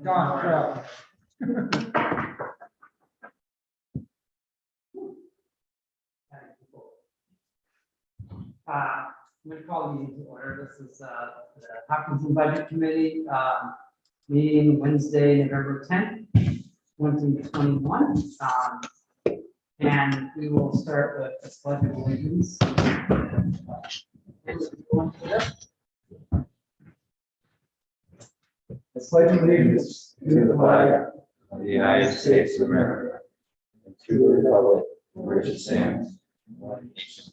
Gone. I'm going to call the meeting to order. This is the Hopkinton Budget Committee meeting Wednesday, November 10th, 2021. And we will start with the pledge of allegiance. I pledge allegiance to the flag of the United States of America and to the republic for which it stands, one nation,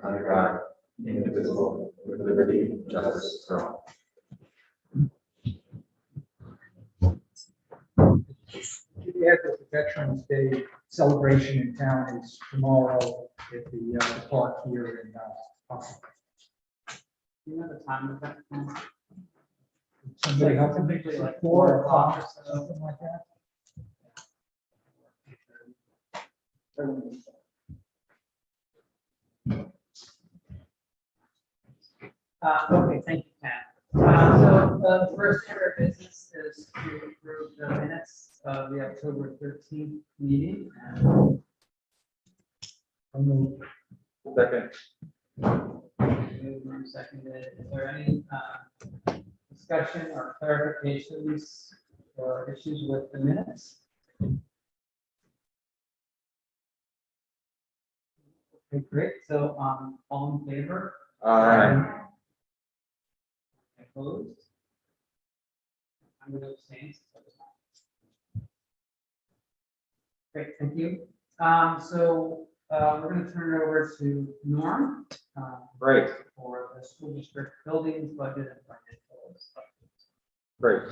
under God, indivisible, with liberty and justice for all. The Veterans Day celebration in town is tomorrow at the park here in Hopkinton. Do you know the time of that? Somebody help me, like 4 o'clock or something like that. Okay, thank you, Pat. So the first order of business is to approve the minutes of the October 13th meeting. Second. Moved and seconded. Is there any discussion or clarifications or issues with the minutes? Okay, great. So all in favor? Aye. Opposed? I'm going to abstain. Great, thank you. So we're going to turn it over to Norm. Great. For the school district buildings, budget, and financials. Great.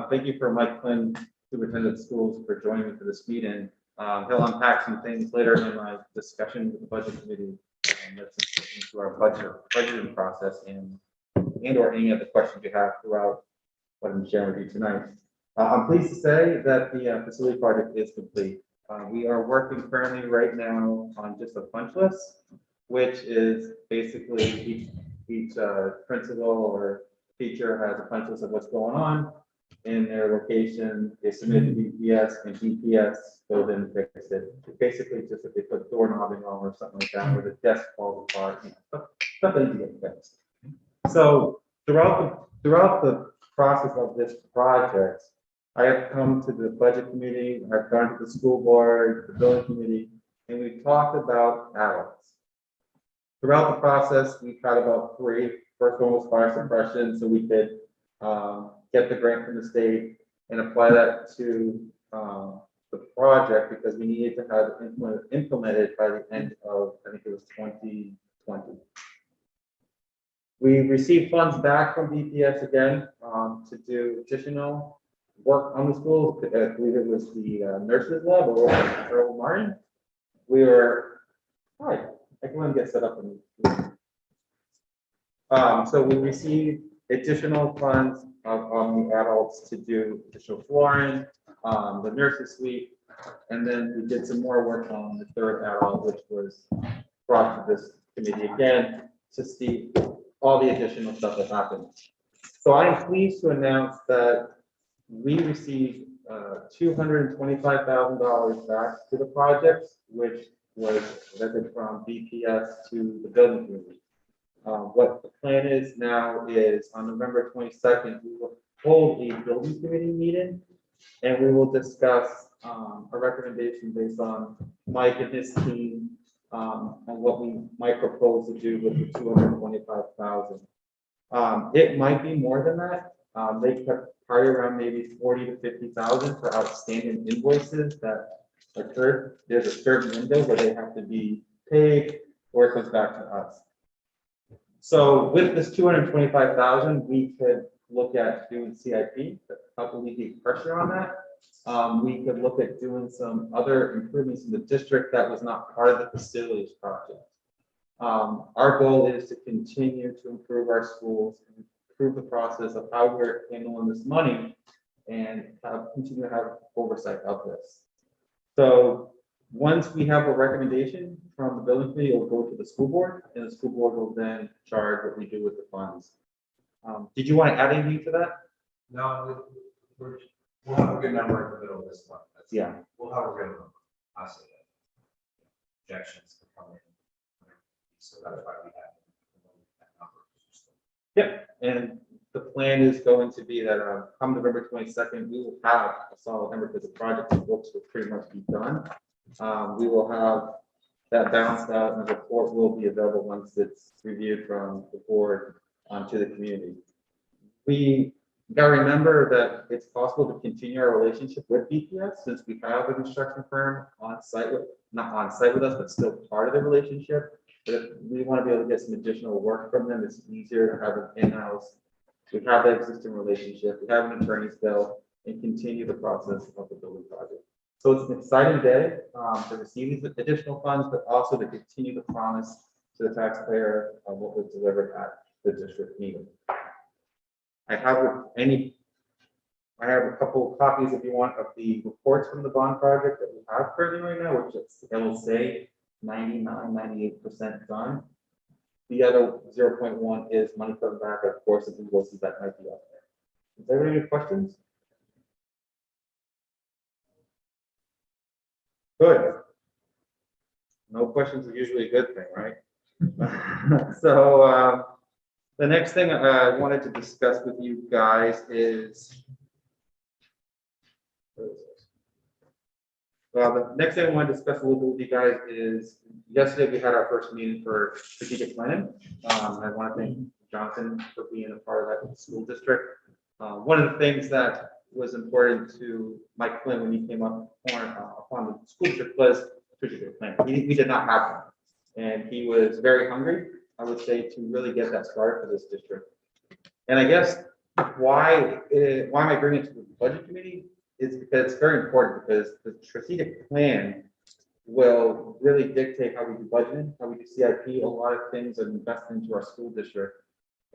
Thank you for Mike Flynn, Superintendent of Schools, for joining me for this meeting. He'll unpack some things later in my discussion with the budget committee that's into our budgeting process and or any of the questions you have throughout what I'm sharing with you tonight. I'm pleased to say that the facility project is complete. We are working currently right now on just a punch list, which is basically each principal or teacher has a punch list of what's going on in their location. They submit to BPS and BPS goes in and fixes it. It's basically just if they put doorknobbing on or something like that, or the desk falls apart, stuff that needs to get fixed. So throughout the process of this project, I have come to the budget committee, I've gone to the school board, the building committee, and we've talked about adults. Throughout the process, we've had about 3. First one was fire suppression, so we could get the grant from the state and apply that to the project because we needed to have it implemented by the end of, I think it was 2020. We received funds back from BPS again to do additional work on the schools. I believe it was the nurses lab or Earl Martin. We were, hi, I can let get set up. So we received additional funds on the adults to do additional flooring, the nurses suite, and then we did some more work on the third adult, which was brought to this committee again to see all the additional stuff that happened. So I am pleased to announce that we received $225,000 back to the project, which was directed from BPS to the building committee. What the plan is now is on November 22nd, we will hold a building committee meeting and we will discuss a recommendation based on Mike and his team and what we might propose to do with the $225,000. It might be more than that. They kept probably around maybe $40,000 to $50,000 for outstanding invoices that occurred. There's a certain window where they have to be paid or it comes back to us. So with this $225,000, we could look at doing CIP to help alleviate pressure on that. We could look at doing some other improvements in the district that was not part of the facilities project. Our goal is to continue to improve our schools, improve the process of how we're handling this money, and continue to have oversight of this. So once we have a recommendation from the building committee, it will go to the school board, and the school board will then charge what we do with the funds. Did you want to add anything to that? No, we'll have a good number in the middle of this month. Yeah. We'll have a good number. I'll say that. Projections are coming in. So that's why we have that number. Yep, and the plan is going to be that come November 22nd, we will have a solid number because the project and books will pretty much be done. We will have that balanced out and the report will be available once it's reviewed from the board to the community. We got to remember that it's possible to continue our relationship with BPS since we have a construction firm on site with, not on site with us, but still part of the relationship. But if we want to be able to get some additional work from them, it's easier to have them in-house. We have that existing relationship, we have an attorney's bill, and continue the process of the building project. So it's an exciting day to receive these additional funds, but also to continue the promise to the taxpayer of what was delivered at the district meeting. I have a couple of copies if you want of the reports from the bond project that we have currently right now, which it will say 99–98% done. The other 0.1 is money coming back, of course, of invoices that might be up there. Is there any questions? Good. No questions is usually a good thing, right? So the next thing I wanted to discuss with you guys is, the next thing I want to discuss a little bit with you guys is yesterday we had our first meeting for strategic planning. I want to thank Jonathan for being a part of that with the school district. One of the things that was important to Mike Flynn when he came up upon the school district was strategic planning. We did not have one, and he was very hungry, I would say, to really get that started for this district. And I guess why am I bringing it to the budget committee is because it's very important, because the strategic plan will really dictate how we do budgeting, how we do CIP, a lot of things that invest into our school district.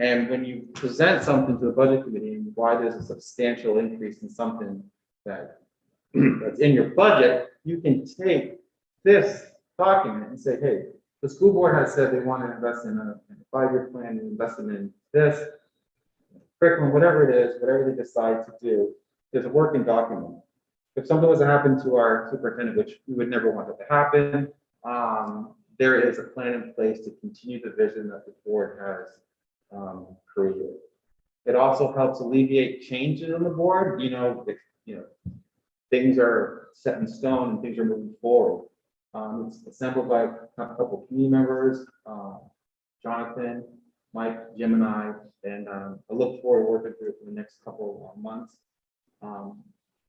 And when you present something to the budget committee and why there's a substantial increase in something that's in your budget, you can take this document and say, hey, the school board has said they want to invest in a 5-year plan and invest in this curriculum, whatever it is, whatever they decide to do. There's a working document. If something was to happen to our superintendent, which we would never want it to happen, there is a plan in place to continue the vision that the board has created. It also helps alleviate changes on the board. Things are set in stone and things are moving forward. It's assembled by a couple of community members, Jonathan, Mike, Jim, and I look forward to working through it for the next couple of months.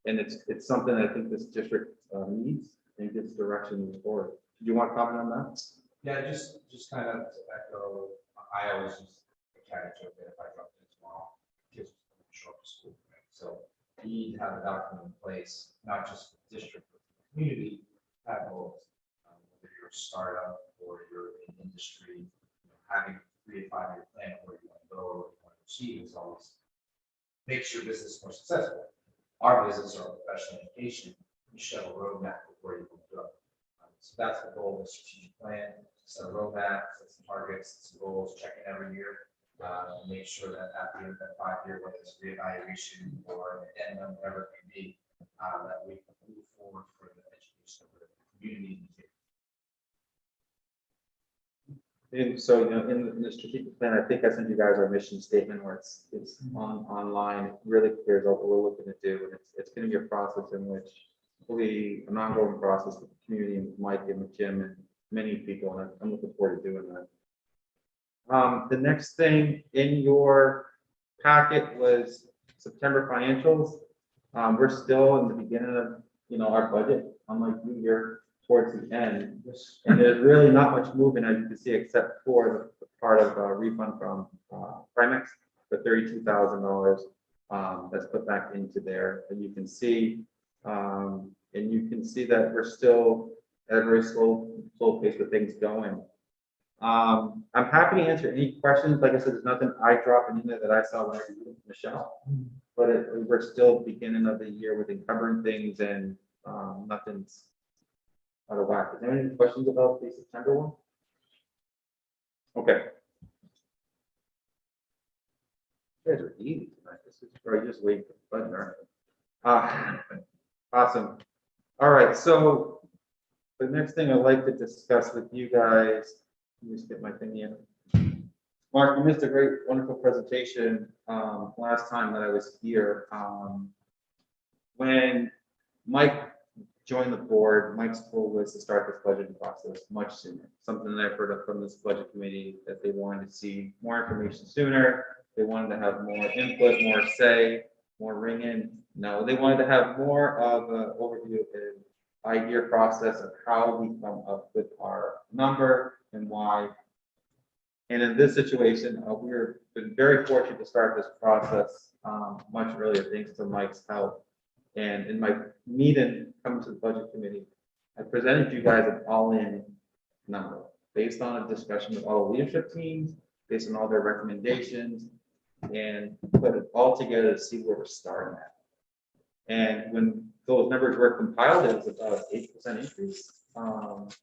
And it's something that I think this district needs and gives direction moving forward. Do you want to comment on that? Yeah, just kind of to echo, I always use the carrot joke that if I drop in tomorrow, kids will show up to school. Right? So you need to have a document in place, not just for the district, but the community, have goals. Whether you're a startup or you're in industry, having a 3 to 5 year plan of where you want to go or what you want to achieve is always makes your business more successful. Our business, our professional education, you should have a roadmap of where you want to go. So that's the goal of the strategic plan. Set a roadmap, set some targets, set some goals, check in every year, and make sure that at the end of that 5 year, whether it's reevaluation or an addendum, whatever it may be, that we can move forward for the education of the community. And so, in the strategic plan, I think I sent you guys our mission statement where it's online. It really clears out what we're looking to do. And it's going to be a process in which an ongoing process with the community and with Mike and with Jim and many people. And I'm looking forward to doing that. The next thing in your packet was September financials. We're still in the beginning of, our budget, unlike you're towards the end, and there's really not much movement, as you can see, except for the part of refund from Primex for $32,000 that's put back into there. And you can see, that we're still at a very slow pace with things going. I'm happy to answer any questions. Like I said, there's nothing I dropped in there that I saw when I was with Michelle, but we're still beginning of the year with encumbering things and nothing's out of whack. Is there any questions about the September one? Okay. You guys are easy tonight. This Or just wait for the button, awesome. All right, so the next thing I'd like to discuss with you guys, let me just get my thing in. Mark, you missed a great, wonderful presentation last time that I was here. When Mike joined the board, Mike's goal was to start this budgeting process much sooner. Something that I've heard from this budget committee, that they wanted to see more information sooner. They wanted to have more input, more say, more ring in. No, they wanted to have more of an overview and idea process of how we come up with our number and why. And in this situation, we've been very fortunate to start this process much earlier, thanks to Mike's help. And in my meeting coming to the budget committee, I presented you guys an all-in number based on a discussion with all the leadership teams, based on all their recommendations, and put it all together to see where we're starting at. And when those numbers were compiled, it was about an 8% increase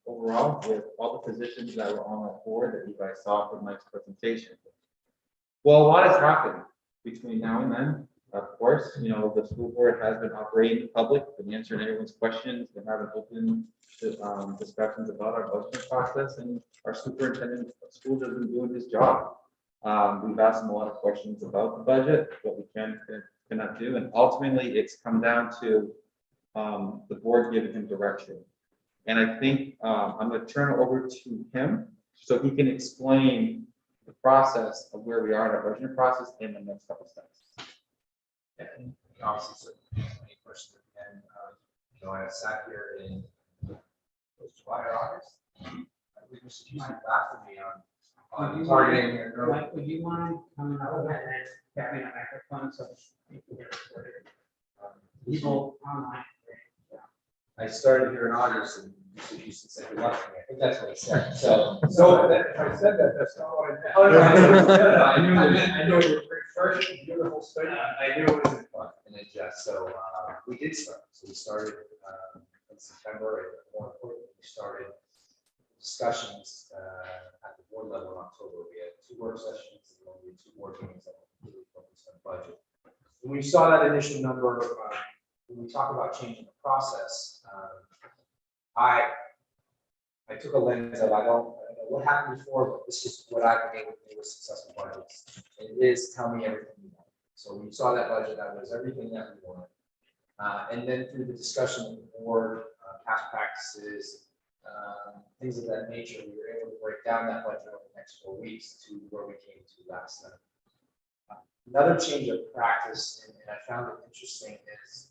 overall, with all the positions that were on that board that you guys saw from Mike's presentation. Well, a lot has happened between now and then. Of course, you know, the school board has been operating in public, been answering everyone's questions, been having open discussions about our budget process, and our superintendent of schools has been doing his job. We've asked him a lot of questions about the budget, what we can and cannot do, and ultimately it's come down to the board giving him direction. And I think I'm going to turn it over to him so he can explain the process of where we are in our budget process in the next couple of steps. And obviously, so any questions at the end, you know, I sat here in July or August. I believe Mr. Houston laughed at me on targeting. Mike, would you mind coming over and having a microphone so people get recorded? People online. I started here in August and Mr. Houston said good luck to me. I think that's what he said. So If I said that, that's not what I meant. Oh, no, I knew I know you're fresh, beautiful state. I knew it was in fun and it just, so we did start. So we started in September, and more importantly, we started discussions at the board level in October. We had 2 work sessions and then we had 2 board meetings that were really focused on budget. When we saw that initial number, when we talk about changing the process, I took a lens of I don't know what happened before, but this is what I've been able to do with successful budgets. It is tell me everything you want. So when you saw that budget, that was everything that we wanted. And then through the discussion with the board, past practices, things of that nature, we were able to break down that budget over the next 4 weeks to where we came to last night. Another change of practice, and I found it interesting, is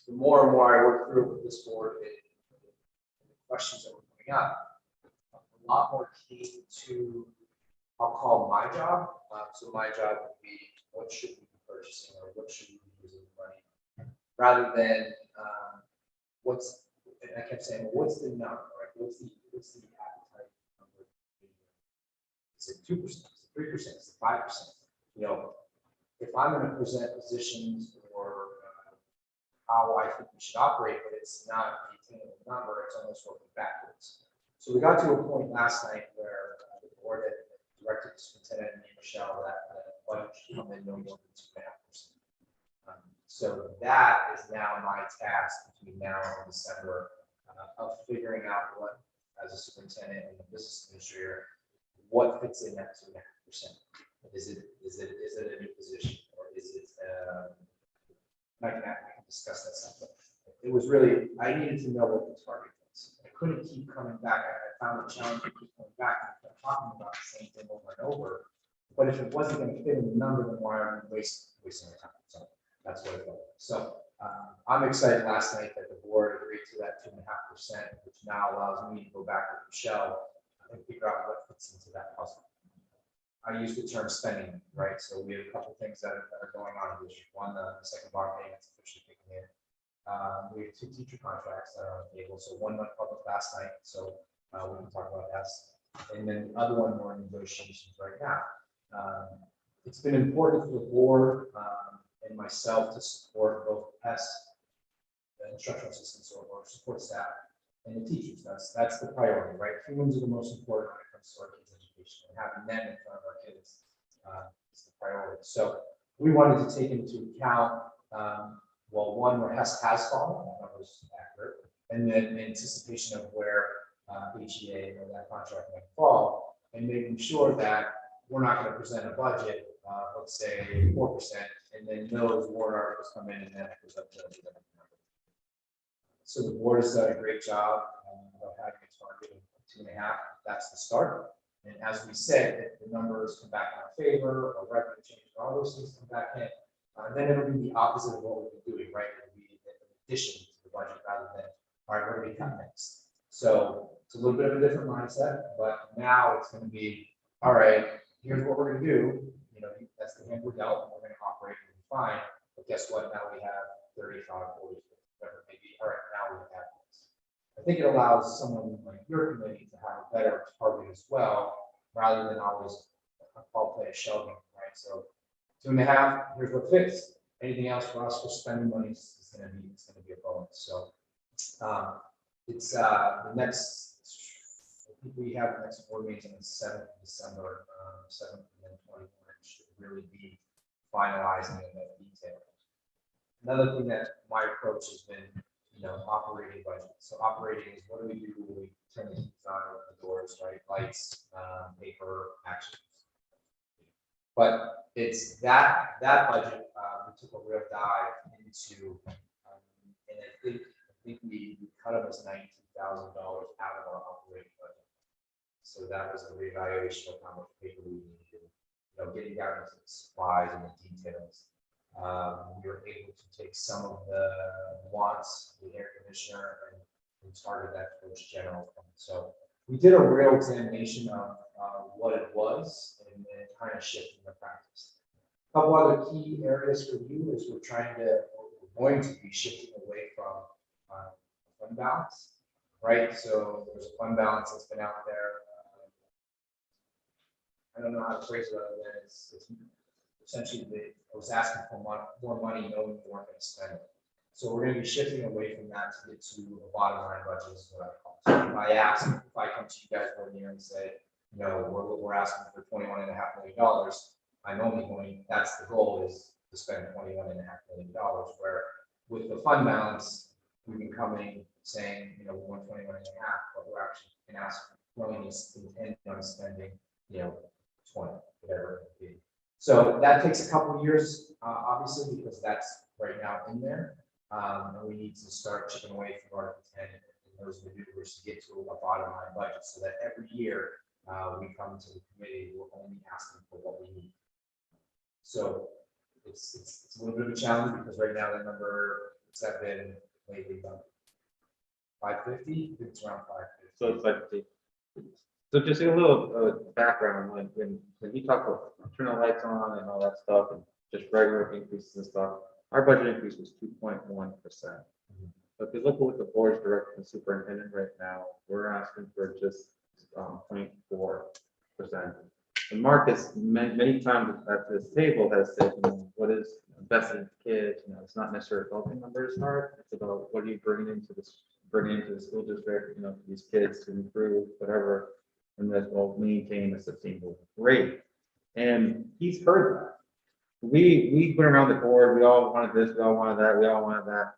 the more and more I work through with this board, the questions that were coming up, a lot more key to, I'll call my job. So my job would be, what should we be purchasing or what should we be using the money on? Rather than and I kept saying, well, what's the number, right? What's the appetite number? Is it 2%? Is it 3%? Is it 5%? You know, if I'm going to present positions or how I think we should operate, but it's not the attainable number, it's almost working backwards. So we got to a point last night where the board had directed the superintendent and Michelle that the budget should come in no more than 2.5%. So that is now my task between now and December of figuring out what, as a superintendent and a business administrator, what fits in that 2.5%. Is it a new position, or is it I can discuss that something. It was really, I needed to know what the target was. I couldn't keep coming back. I found it challenging to keep coming back and kept talking about the same thing over and over. But if it wasn't going to fit in the number, then why are we wasting our time? So that's what it was. So I'm excited last night that the board agreed to that 2.5%, which now allows me to go back with Michelle and figure out what fits into that puzzle. I use the term spending, right? So we have a couple of things that are going on in District 1. The second bond payment's officially kicking in. We have 2 teacher contracts that are on the table. So one went public last night, so we can talk about that. And then the other one we're in negotiations right now. It's been important for the board and myself to support both PES, the instructional assistants or support staff, and the teachers. That's the priority, right? Humans are the most important when it comes to our kids' education, and having them in front of our kids is the priority. So we wanted to take into account, well, one, where Hess has fallen, that number's accurate, and then in anticipation of where HEA or that contract might fall, and making sure that we're not going to present a budget, let's say 4%, and then those warrant articles come in and then it goes up to the number. So the board has done a great job of having a target of 2.5. That's the start. And as we said, if the numbers come back in our favor, or revenue change, or all those things come back in, then it'll be the opposite of what we've been doing, right? It'll be an addition to the budget rather than, all right, what do we cut next? So it's a little bit of a different mindset, but now it's going to be, all right, here's what we're going to do. You know, that's the hand we're dealt, and we're going to operate and be fine. But guess what? Now we have 35, 40, whatever it may be. All right, now we have this. I think it allows someone like your committee to have a better target as well, rather than always all play a shelving, right? So 2.5, here's what fits. Anything else for us for spending money is going to be a bonus. So it's the next. I think we have the next board meeting on the 7th of December, 7th and then 21st should really be finalizing in that detail. Another thing that my approach has been, you know, operating budget. So operating is what do we do when we turn the heat on, open the doors, right? Lights, paper, actions. But it's that budget we took a real dive into, and I think we cut almost $19,000 out of our operating budget. So that was a reevaluation of how much paper we needed, you know, getting down into the supplies and the details. We were able to take some of the wants, the air conditioner, and target that towards general fund. So we did a real examination of what it was and then kind of shifting the practice. A couple other key areas for you is we're going to be shifting away from fund balance, right? So there's a fund balance that's been out there. I don't know how to phrase it other than it's essentially I was asking for more money, knowing we weren't going to spend it. So we're going to be shifting away from that to get to a bottom line budget is what I call it. So if I come to you guys one year and say, you know, we're asking for $21.5 million, I'm only going, that's the goal is to spend $21.5 million, where with the fund balance, we can come in saying, you know, we want 21.5, but we're actually can ask willing to intend on spending, you know, 20, whatever it may be. So that takes a couple of years, obviously, because that's right now in there. And we need to start chipping away from Article 10 and those maneuvers to get to a bottom line budget so that every year we come to the committee, we're only asking for what we need. So it's a little bit of a challenge because right now the number has been lately about 550, it's around 550. So it's like, so just a little background, when you talk about turn the lights on and all that stuff, and just regular increases and stuff, our budget increase was 2.1%. But if you look at what the board's director and superintendent right now, we're asking for just 0.4%. And Mark has many times at this table has said, you know, what is best in kids? You know, it's not necessarily about the numbers hard. It's about what are you bringing into the school district, you know, for these kids to improve, whatever, and that will maintain a sustainable rate. And he's heard that. We went around the board, we all wanted this, we all wanted that, we all wanted that.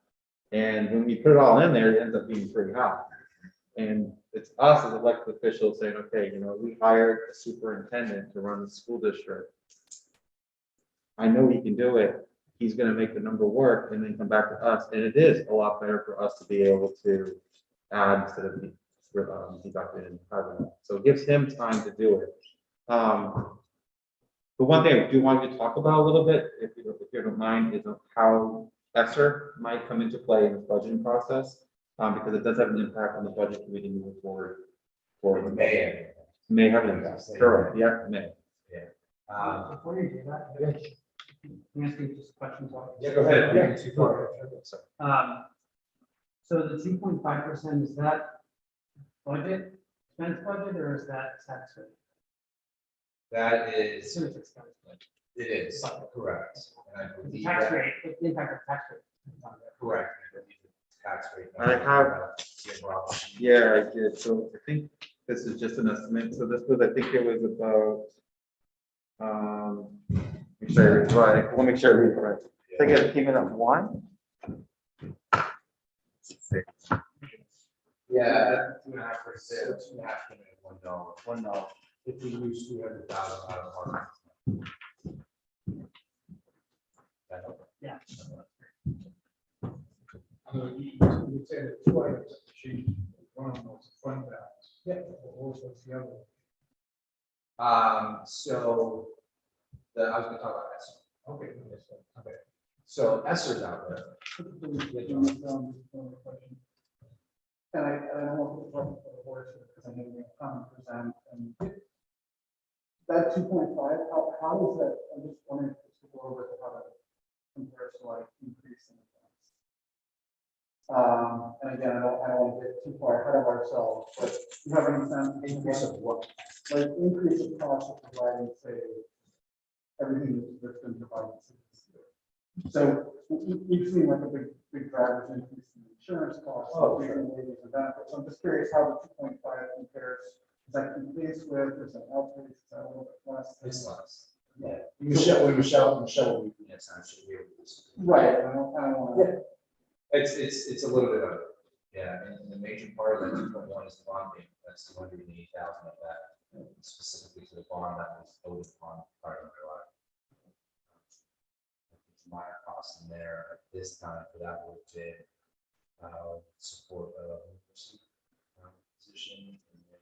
And when we put it all in there, it ends up being pretty high. And it's us as elected officials saying, okay, you know, we hired a superintendent to run the school district. I know he can do it. He's going to make the number work and then come back to us. And it is a lot better for us to be able to add instead of deducted and carbon. So it gives him time to do it. The one thing I do want you to talk about a little bit, if you don't mind, is how ESSER might come into play in the budgeting process, because it does have an impact on the budget committee moving forward. For the may have an impact. Correct. Yeah, may. Yeah. Before you do that, Can I ask you just questions? Yeah, go ahead. Yeah. Too far. So the 2.5%, is that budget, expense budget, or is that tax rate? That is, Assume it's expense budget. it is correct. And I The believe tax that- rate, the impact of tax rate. correct. I believe the tax rate. I have- Yeah, Rob. Yeah, I did. So I think this is just an estimate. So this was, I think it was about, Sure, right. We'll make sure we read it right. So I get a payment of one. Yeah, that's 2.5%, 2.5 $1. $1. If we use 200,000 out of our. Yeah. You would say that two items have changed. One of them was fund balance. Yeah. What was the other? So I was gonna talk about ESSER. Okay. Okay. So ESSER's out there. And I don't want to talk for the board because I know you're going to come and present. And that 2.5, how is that? I'm just wondering if you go over how that compares to like increase in advance. And again, I don't want to get too far ahead of ourselves, but do you have any sense? Increase of what? Like increase of cost of providing, say, everything that's been provided since this year. So you've seen like a big drivers increase in insurance costs. Oh, increase in wages and benefits. So I'm just curious how the 2.5 compares. Is that keep pace with, is that outpace, is that a little bit less? It's less. Yeah. Michelle, will be, yes, I'm sure we will. Right, I don't want to. It's a little bit of, it. Yeah, and the major part of that 2.1 is the bond payment. That's 280,000 of that, specifically to the bond that was voted upon prior to my life. Minor costs in there at this time for that would be support of position and then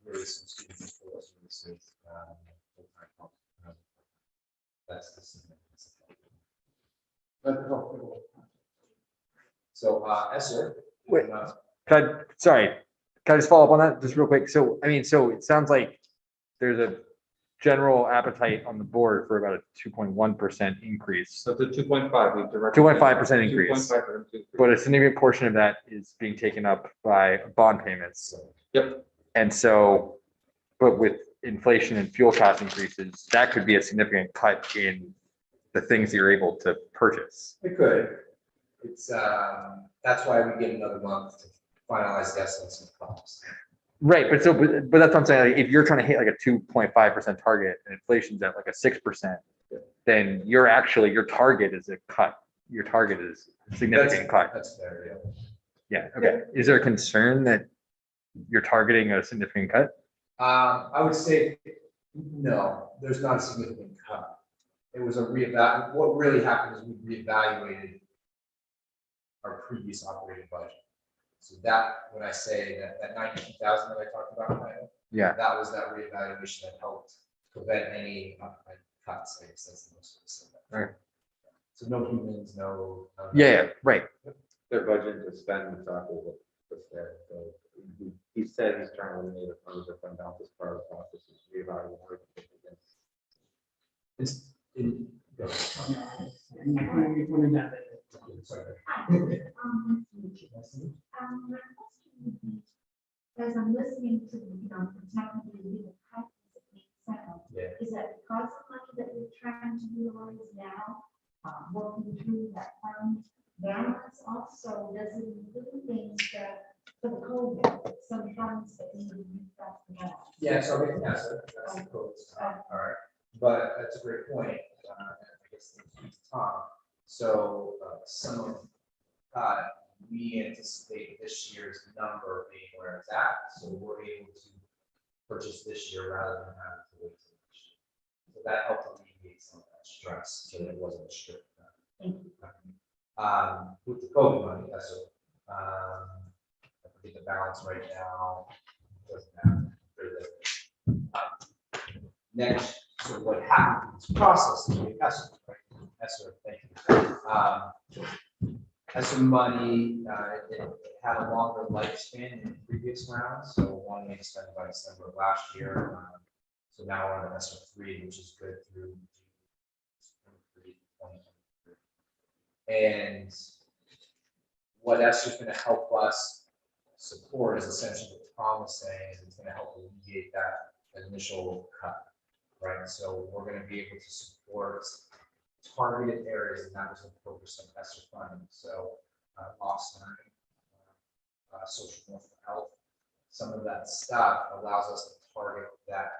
really some student support services. That's the significance of that. So ESSER. Wait. Sorry, can I just follow up on that just real quick? So, I mean, so it sounds like there's a general appetite on the board for about a 2.1% increase, So it's a 2.5. We've directed. 2.5% increase. 2.5. but a significant portion of that is being taken up by bond payments. Yep. And so, but with inflation and fuel cost increases, that could be a significant cut in the things that you're able to purchase. It could. It's that's why we get another month to finalize the estimates and costs. Right, but but that's what I'm saying. Like, if you're trying to hit like a 2.5% target and inflation's at like a 6%, then your target is a cut. Your target is a significant cut. That's fair, Yeah. Okay. Is there a concern that you're targeting a significant cut? I would say no. There's not a significant cut. It was a reevaluate. What really happened is we reevaluated our previous operating budget. So that, when I say that 92,000 that I talked about, Yeah. that was that reevaluation that helped prevent any cuts. I guess that's the most specific. Right. So no humans, no. Yeah. Right. Their budget to spend exactly what's there. So he said he's trying to eliminate a funds or fund balance as part of the process. Is reevaluating. It's in. My question would be, as I'm listening to, technically legal practice that being settled, Yeah. is that because of money that we're trying to utilize now, working through that fund balance also, does it include things that, for the COVID, some funds that need to be used up for that? Yeah, so I mean, that's the code. All right, but that's a great point. I guess it's Tom. So some of we anticipate this year's number being where it's at, so we're able to purchase this year rather than having to wait till next year. So that helped alleviate some of that stress, so that it wasn't a strict. With the COVID money, that's I forget the balance right now. Doesn't matter. Next, so what happened in this process is we ESSER, thank you. ESSER money, it had a longer lifespan in the previous round, so one we expended by December of last year. So now we're on ESSER 3, which is good through 2023. And what ESSER is going to help us support is essentially what Tom was saying, is it's going to help alleviate that initial cut, right? So we're going to be able to support targeted areas, and that was the focus of ESSER funding. So loss learning, social emotional health, some of that stuff allows us to target that.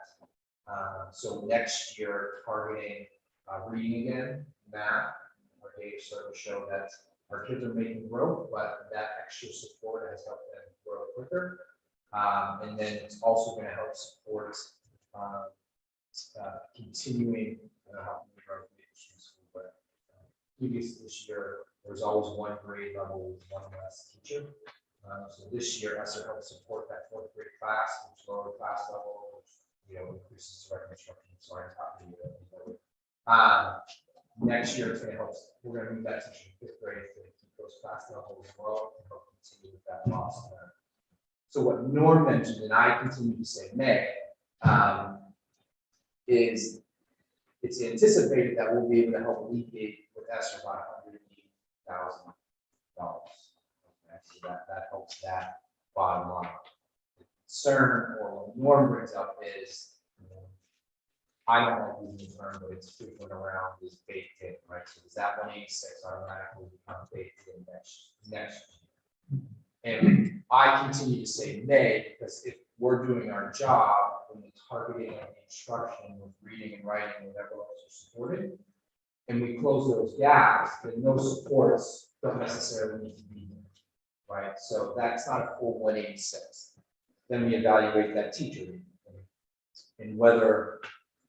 So next year, targeting reading again, math. Our data sort of show that our kids are making growth, but that extra support has helped them grow quicker. And then it's also going to help support continuing helping the growth of the school. But previous this year, there was always one grade level with one less teacher. So this year, ESSER helped support that fourth grade class, which lower class level, which increases direct instruction. So I'm happy to do that. Next year, it's going to help. We're going to move that teacher to fifth grade to keep those class levels as well and help continue with that loss. So what Norm mentioned, and I continue to say May, is it's anticipated that we'll be able to help alleviate with ESSER by $180,000. Okay, so that helps that bottom line. The concern, or what Norm brings up is, I don't like using the term, but it's frequent around is baked in, right? So does that 186 automatically become baked in next year? And I continue to say May, because if we're doing our job in the targeting of the instruction with reading and writing, whatever else is supported, and we close those gaps, then those supports don't necessarily need to be there, right? So that's not a full 186. Then we evaluate that teacher, and whether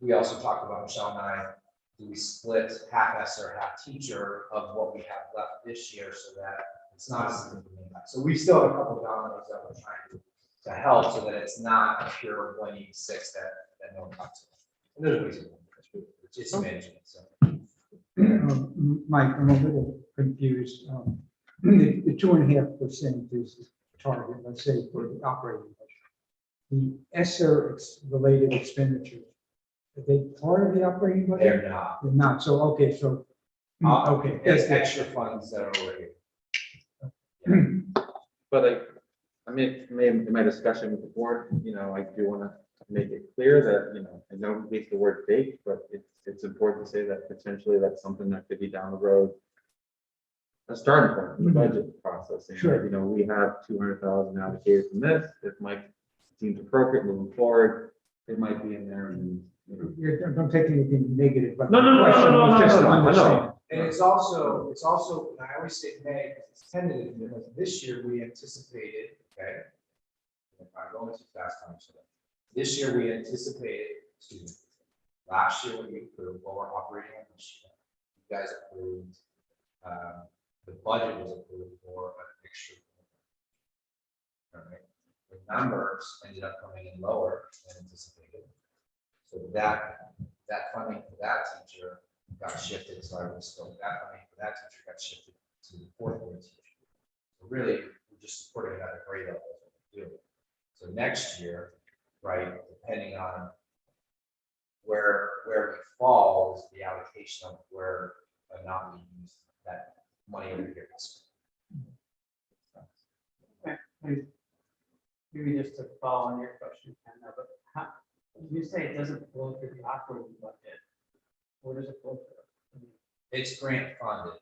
we also talked about, Michelle and I, do we split half ESSER, half teacher of what we have left this year so that it's not a significant impact. So we still have a couple of dominoes that we're trying to help so that it's not a pure 186 that no one talks about. And there's ways to do it. It's just management. So. Mike, I'm a little confused. The 2.5% is target, let's say, for the operating budget. The ESSER related expenditures, are they part of the operating budget? They're not. They're not. So, okay, so, okay. There's extra funds that are over here. But I mean, in my discussion with the board, I do want to make it clear that, I know we use the word fake, but it's important to say that potentially that's something that could be down the road. A starting point in the budget process. And, Sure. We have 200,000 allocated from this. If Mike seems appropriate moving forward, it might be in there. And, Don't take anything negative, but No, the question was just to understand. And it's also, and I always say May because it's tentative, because this year we anticipated, okay. If I'm going too fast, I'm sorry. This year we anticipated, last year when we approved what we're operating on this year, you guys approved, the budget was approved for an extra. All right. The numbers ended up coming in lower than anticipated. So that funding for that teacher got shifted. So I was still that funding for that teacher got shifted to the fourth grade teacher. So really, we're just supporting it at a grade level. So next year, right, depending on where we fall is the allocation of where or not we use that money over here. Okay. Maybe just to follow on your question, Ken, but how, you say it doesn't flow through the operating budget. Where does it flow through? It's grant funded.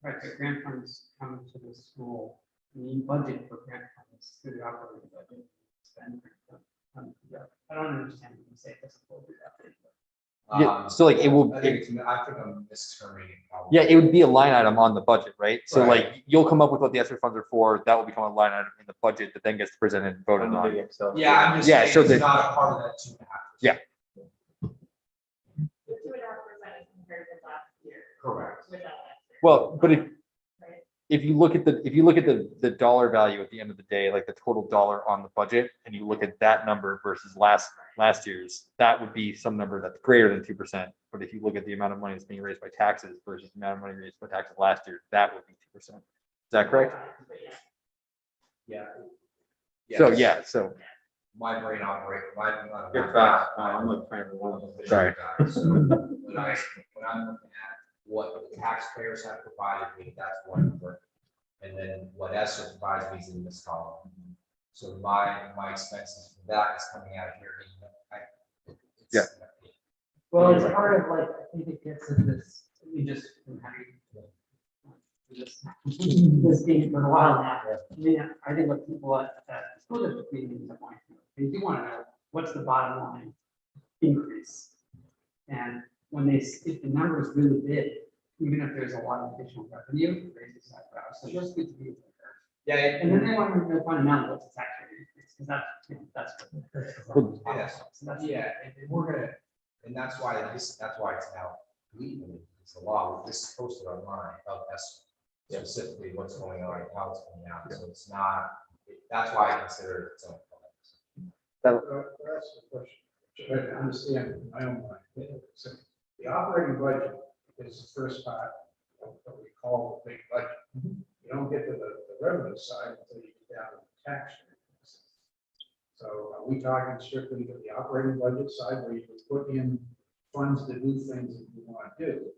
Right, the grant funds come to the school. You budget for grant funds through the operating budget. Spend grant funds. I don't understand when you say it doesn't flow through the operating budget. Yeah, so like it will. I think I'm misdetermining. Yeah, it would be a line item on the budget, right? So Right. like you'll come up with what the ESSER funds are for. That will become a line item in the budget that then gets presented and voted on. So Yeah, I'm just Yeah, saying so it's that- not a part of that 2.5%. Yeah. 2.5% compared to last year. Correct. Without that. Well, but Right. if you look at the dollar value at the end of the day, like the total dollar on the budget, and you look at that number versus last year's, that would be some number that's greater than 2%. But if you look at the amount of money that's being raised by taxes versus the amount of money raised by taxes last year, that would be 2%. Is that correct? Yeah. So Yes. yeah, so My brain operates. You're fast. I'm like trying to run. Sorry. So when I'm looking at what the taxpayers have provided me, that's one number. And then what ESSER provides me is in this column. So my expenses for that is coming out of here. Yeah. Well, it's part of like, I think it gets at this, you just, this being for a while now. I mean, I think what people at school district meetings are going to, they do want to know, what's the bottom line increase? And when if the number is really big, even if there's a lot of additional revenue, it raises eyebrows. So just good to be aware. Yeah, And then they want to find out what's the tax rate increase, because that's. Yes. So that's. yeah, and we're gonna, and that's why it's now legal, it's a law, this is posted online of S specifically what's going on and how it's coming out, so it's not, that's why I consider it its own. That's the question. I understand in my own mind. So the operating budget is the first part of what we call the big budget. You don't get to the revenue side until you get down to the tax rate. So are we talking strictly to the operating budget side where you would put in funds to do things that you want to do?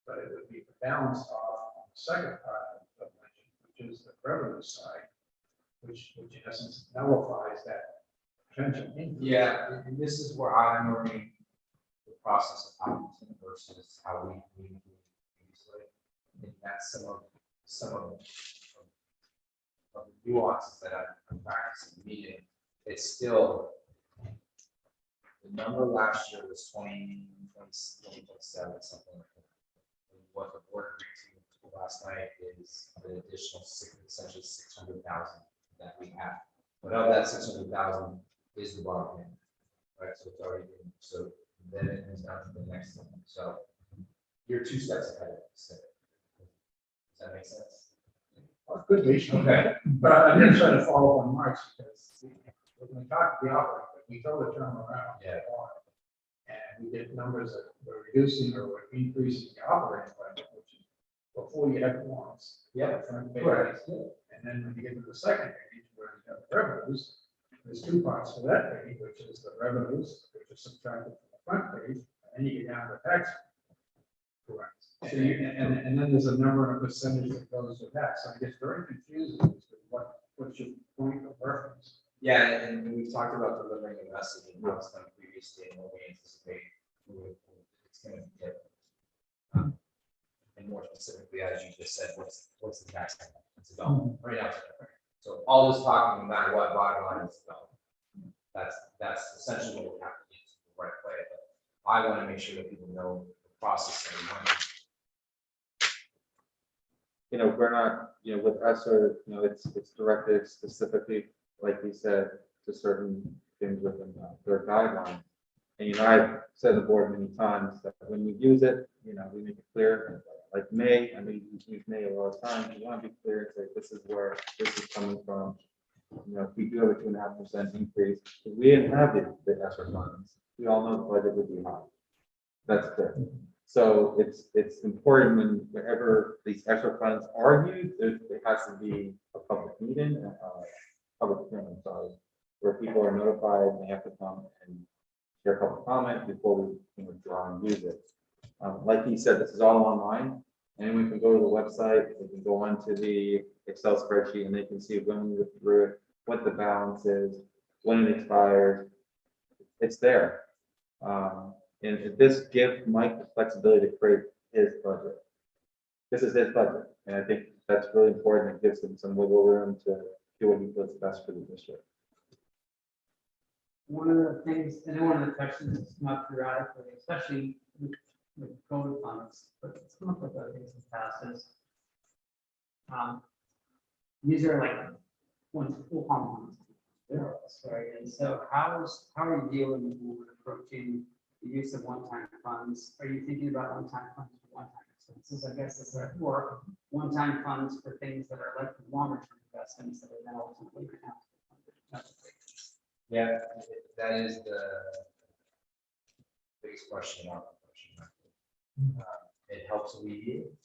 But it would be balanced off on the second part of the budget, which is the revenue side, which in essence nullifies that potential increase. Yeah, and this is where I'm learning the process of Hopkinton versus how we usually. And that's some of the nuances that I'm practicing meeting. It's still, the number last year was 2027, something like that. And what the board agreed to last night is an additional essentially 600,000 that we have. But of that 600,000 is the bond payment, right? So it's already been, so then it comes down to the next one. So you're 2 steps ahead of us. Does that make sense? Well, it could be. Okay. But I'm just trying to follow up on Mark's because when we talked to the operator, we told the term around. Yeah. And we did numbers that were reducing or were increasing the operating budget, which is before you have warrants. Yeah. Front page. Correct. And then when you get to the second page where you have revenues, there's 2 parts to that page, which is the revenues, which are subtracted from the front page, and then you get down to the tax. Correct. So and then there's a number and a percentage that goes with that. So it gets very confusing as to what's your point of reference. Yeah, and we've talked about delivering a message and how it's done previously and what we anticipate it's going to be different. And more specifically, as you just said, what's the tax impact? It's a dollar. Right now, it's different. So all this talking, no matter what, bottom line is a dollar. That's essentially what we have to do to the right way. But I want to make sure that people know the process that we want. We're not, with us or, it's directed specifically, like we said, to certain things within their guidelines. And, I've said to the board many times that when we use it, we make it clear, like May, I mean, we use May a lot of times, you want to be clear and say, this is where this is coming from. If we do have a 2.5% increase, if we didn't have the extra funds, we all know the budget would be high. That's clear. So it's important whenever these extra funds are used, there has to be a public meeting, public hearing, sorry, where people are notified and they have to come and share public comment before we can withdraw and use it. Like he said, this is all online. Anyone can go to the website, they can go onto the Excel spreadsheet and they can see when we withdrew it, what the balance is, when it expires. It's there. And this gives Mike the flexibility to create his budget. This is his budget, and I think that's really important. It gives him some wiggle room to do what he feels best for the district. One of the things, and one of the questions that's come up periodically, especially with COVID funds, but it's come up with other things in the past is, these are like one full home funds, right? And so how are you dealing with approaching the use of one-time funds? Are you thinking about one-time funds for one-time expenses? I guess is there, or one-time funds for things that are like longer-term investments that are then ultimately going to have to be funded? Yeah, that is the biggest question on the question. It helps alleviate, you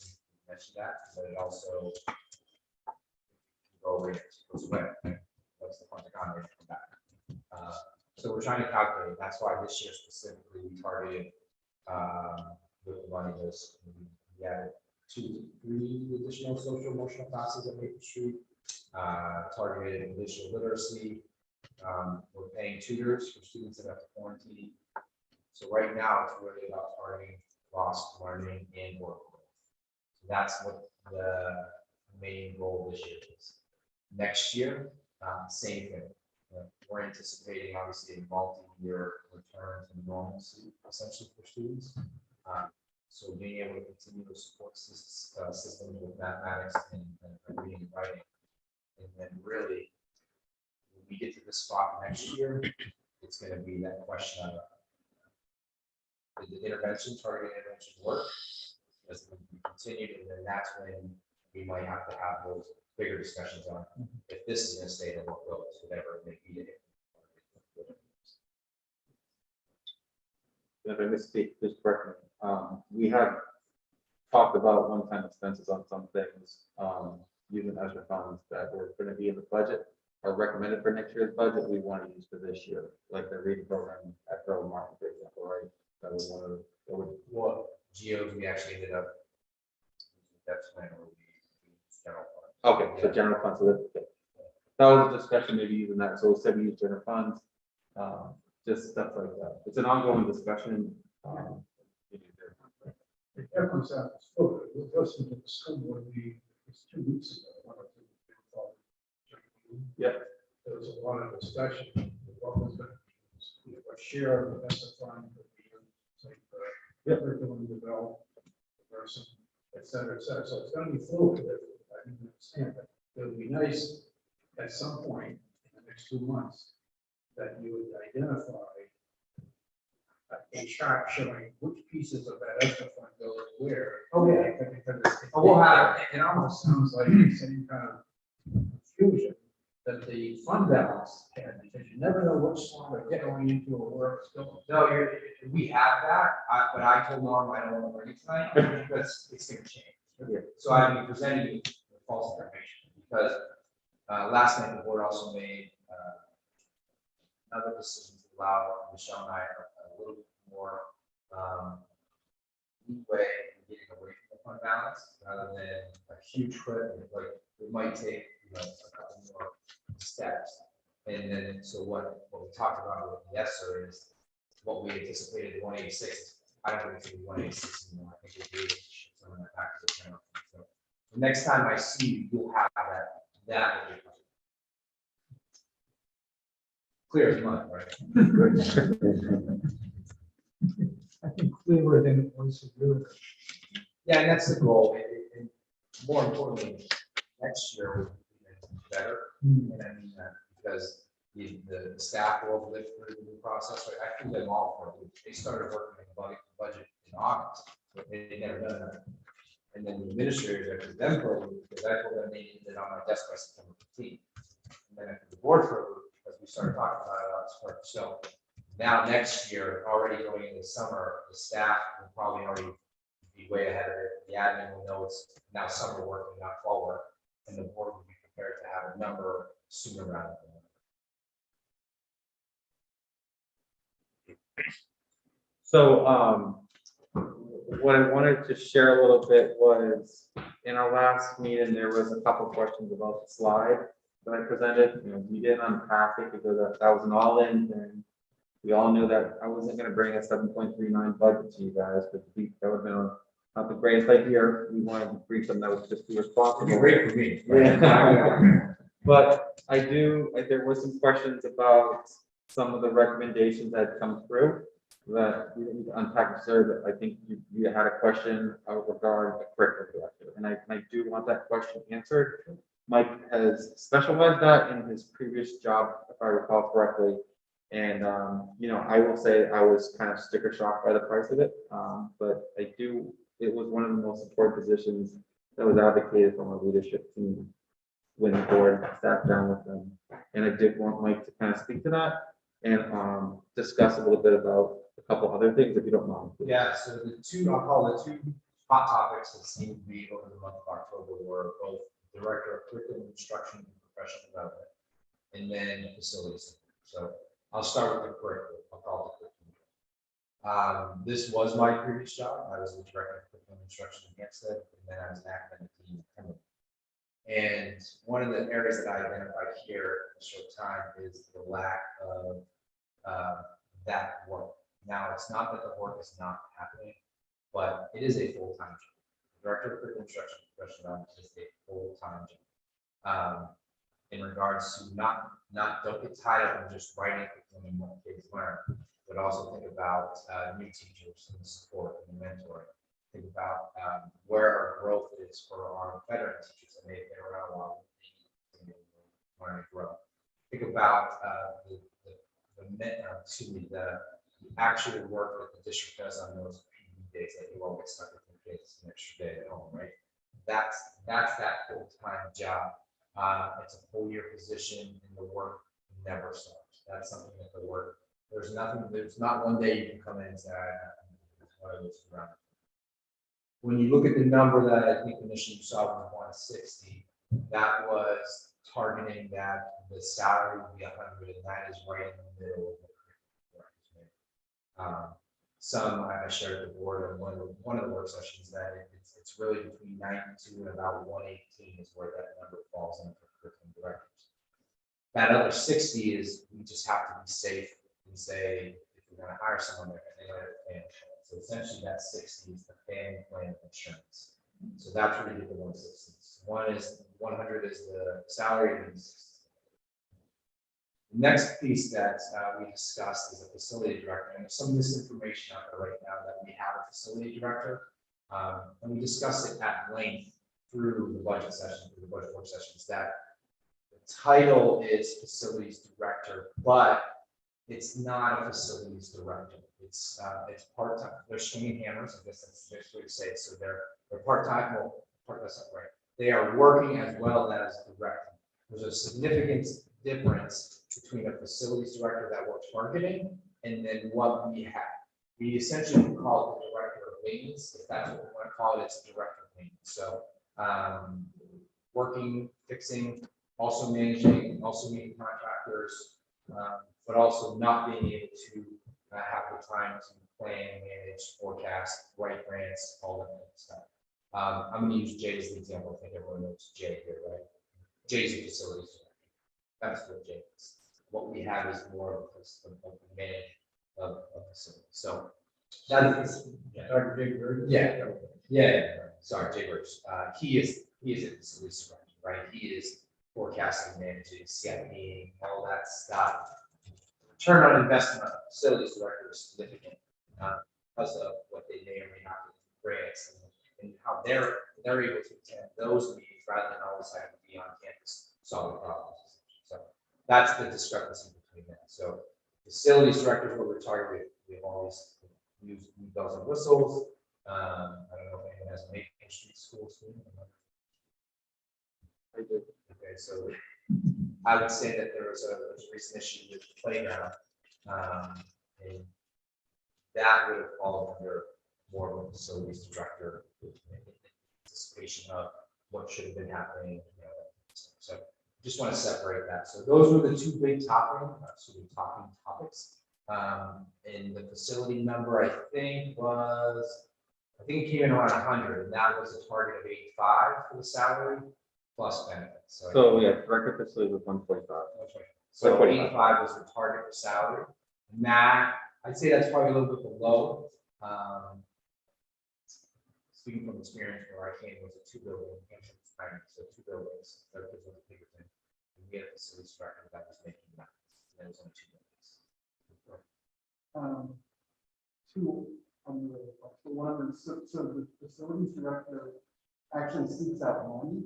mentioned that, but it also go away, goes away. What's the point of content come back? So we're trying to calculate. That's why this year specifically we targeted with the money list. We added 2-3 additional social emotional classes at Maple Street. Targeted digital literacy. We're paying tutors for students that have to quarantine. So right now it's really about targeting lost learning and work growth. So that's what the main goal this year is. Next year, same thing. We're anticipating obviously a multi-year return to normalcy essentially for students. So being able to continue to support systems with mathematics and reading and writing. And then really, when we get to this spot next year, it's gonna be that question of did the intervention, targeted intervention work? Does it need to be continued? And then that's when we might have to have those bigger discussions on if this is gonna stay, then what will, whatever it may be. If I misspeak, just correct me. We have talked about one-time expenses on some things, using ESSER funds that were gonna be in the budget or recommended for next year's budget, we want to use for this year, like the reading program at Earl Martin, for example, right? That was one of the, that would, What geos we actually ended up, that's when we general fund. okay, so general funds, so that was a discussion, maybe using that, so instead we use general funds, just stuff like that. It's an ongoing discussion. It happens out this book, it was listening to the school board meeting, it's 2 weeks ago. one of the big problems. Yeah. There was a lot of discussion, of what was going to be, what share of the ESSER fund would be, like, curriculum development, person, et cetera, et cetera. So it's going to be fluid, I didn't understand, but it would be nice at some point in the next 2 months that you would identify a chart showing which pieces of that ESSER fund go where. Oh, yeah. Because Oh, we'll have it almost sounds like the same kind of confusion that the fund balance had, because you never know which one is going into or where it's going. No, we have that, but I told Norm I don't want to bring it tonight because it's going to change. So I'll be presenting you with false information because last night the board also made another decision to allow Michelle and I a little bit more leeway in getting away from the fund balance rather than a huge clip. Like it might take a couple more steps. And then so what we talked about with the ESSER is what we anticipated 186. I don't think it's gonna be 186 anymore. I think we'll be some of that back to the general. So the next time I see you, you'll have that will be clear as mud, right? I think clearer than it was a year ago. Yeah, and that's the goal. And more importantly, next year will be better. And I mean that because the staff will live through the new process. Right? I feel them all for it. They started working on the budget in August, but they never done that. And then the administrators after them for because I told them they needed it on my desk by September 15th. And then after the board for because we started talking about it last spring. So now next year, already going into summer, the staff will probably already be way ahead of it. The admin will know it's now summer work and not fall work, and the board will be prepared to have a number sooner rather than later. So, what I wanted to share a little bit was, in our last meeting, there was a couple questions about the slide that I presented. You know, we didn't unpack it because that was an all-in thing. We all knew that I wasn't gonna bring a 7.39 budget to you guys, but that would have been not the greatest idea. We wanted to bring something that was just be responsible. It'd be great for me. Yeah. But there was some questions about some of the recommendations that had come through that we didn't need to unpack, sir, but I think you had a question regarding the curriculum director, and I do want that question answered. Mike has specialized that in his previous job, if I recall correctly. And, you know, I will say I was kind of sticker shock by the price of it. But it was one of the most important positions that was advocated from our leadership team when the board sat down with them. And I did want Mike to kind of speak to that and discuss a little bit about a couple other things, if you don't mind. Please. Yeah, so I'll call the two hot topics that seemed to be over the month of October were both Director of Curriculum Instruction and Professional Development, and then Facilities. So I'll start with the curriculum. I'll call it the curriculum. This was my previous job. I was the Director of Curriculum Instruction at Hampstead, and then I was an academic team at Committee. And one of the areas that I identified here in a short time is the lack of that work. Now, it's not that the work is not happening, but it is a full-time job. Director of Curriculum Instruction and Professional Development is a full-time job. In regards to not don't get tied up in just writing curriculum and what kids learn. but also think about new teachers and the support and the mentoring. Think about where our growth is for our veteran teachers that may have been around a while. They want to grow. Think about the actual work that the district does on those PD days that you all get stuck with your kids an extra day at home, right? That's that full-time job. It's a full year position and the work never stops. That's something that the work, there's not one day you can come in and say, around. When you look at the number that I think initially you saw was 160, that was targeting that the salary would be 100, and that is right in the middle of the curriculum. Some I shared with the board on one of the work sessions that it's really between 92 and about 118 is where that number falls in for curriculum directors. That other 60 is we just have to be safe and say if we're going to hire someone, they're going to have a family plan. So essentially that 60 is the family plan of insurance. So that's where you get the 160s. 100 is the salary and 60. The next piece that we discussed is a facility director, and there's some misinformation out there right now that we have a facility director, and we discussed it at length through the budget session, through the budget work sessions, that the title is facilities director, but it's not a facilities director. It's part-time. They're swinging hammers. I guess that's the best way to say it. So they're part-time. Well, that's not right. They are working as well as directing. There's a significant difference between a facilities director that works marketing and then what we have. We essentially call it the director of maintenance. If that's what we want to call it, it's a director of maintenance. So working, fixing, also managing, also meeting contractors, but also not being able to have the time to plan, manage, forecast, write grants, all that kind of stuff. I'm going to use Jay as the example. I think everyone knows Jay here, right? Jay's a facilities director. That's what Jay is. What we have is more of a management of facilities. So that is, Dr. Jay Bird? yeah. Sorry, Jay Birch. He is a facilities director, right? He is forecasting, managing, scheduling, all that stuff. Return on investment of facilities director is significant because of what they may or may not do grants and how they're able to attend those meetings rather than always having to be on campus solving problems. So that's the discrepancy between that. So facilities directors, what we're targeting, we've always used bells and whistles. I don't know if anyone has a Main Street School student. I do. Okay, so I would say that there's a recent issue with the playground, and that would have fallen under more of a facilities director in anticipation of what should have been happening. So just want to separate that. So those were the two big talking topics. And the facility number I think it came in around 100, and that was a target of 85 for the salary plus benefits. So yeah, director of facilities was 145. So 145. 85 was the target for salary. And that, I'd say that's probably a little bit below. Speaking from experience, where I came was a 2-building, so 2 buildings. That was a bigger thing. And we had a facilities director that was making that. And it was only 2 buildings. Two unrelated ones. So one of them, so the facilities director actually seeks out money.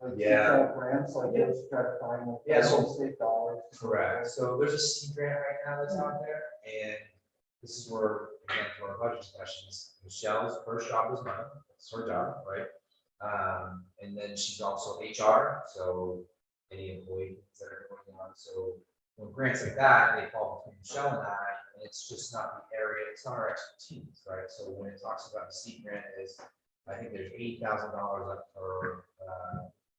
Like seeks out grants, like Yeah. goes to try to find like Yeah, so- state dollars. Correct. So there's a seed grant right now that's out there, and this is where, again, for our budget discussions, Michelle's first job is money. That's her job, right? And then she's also HR, so any employees that are going on. So when grants like that, they fall between Michelle and I, and it's just not the area, it's not our expertise, right? So when it talks about the seed grant is, I think there's $8,000 up for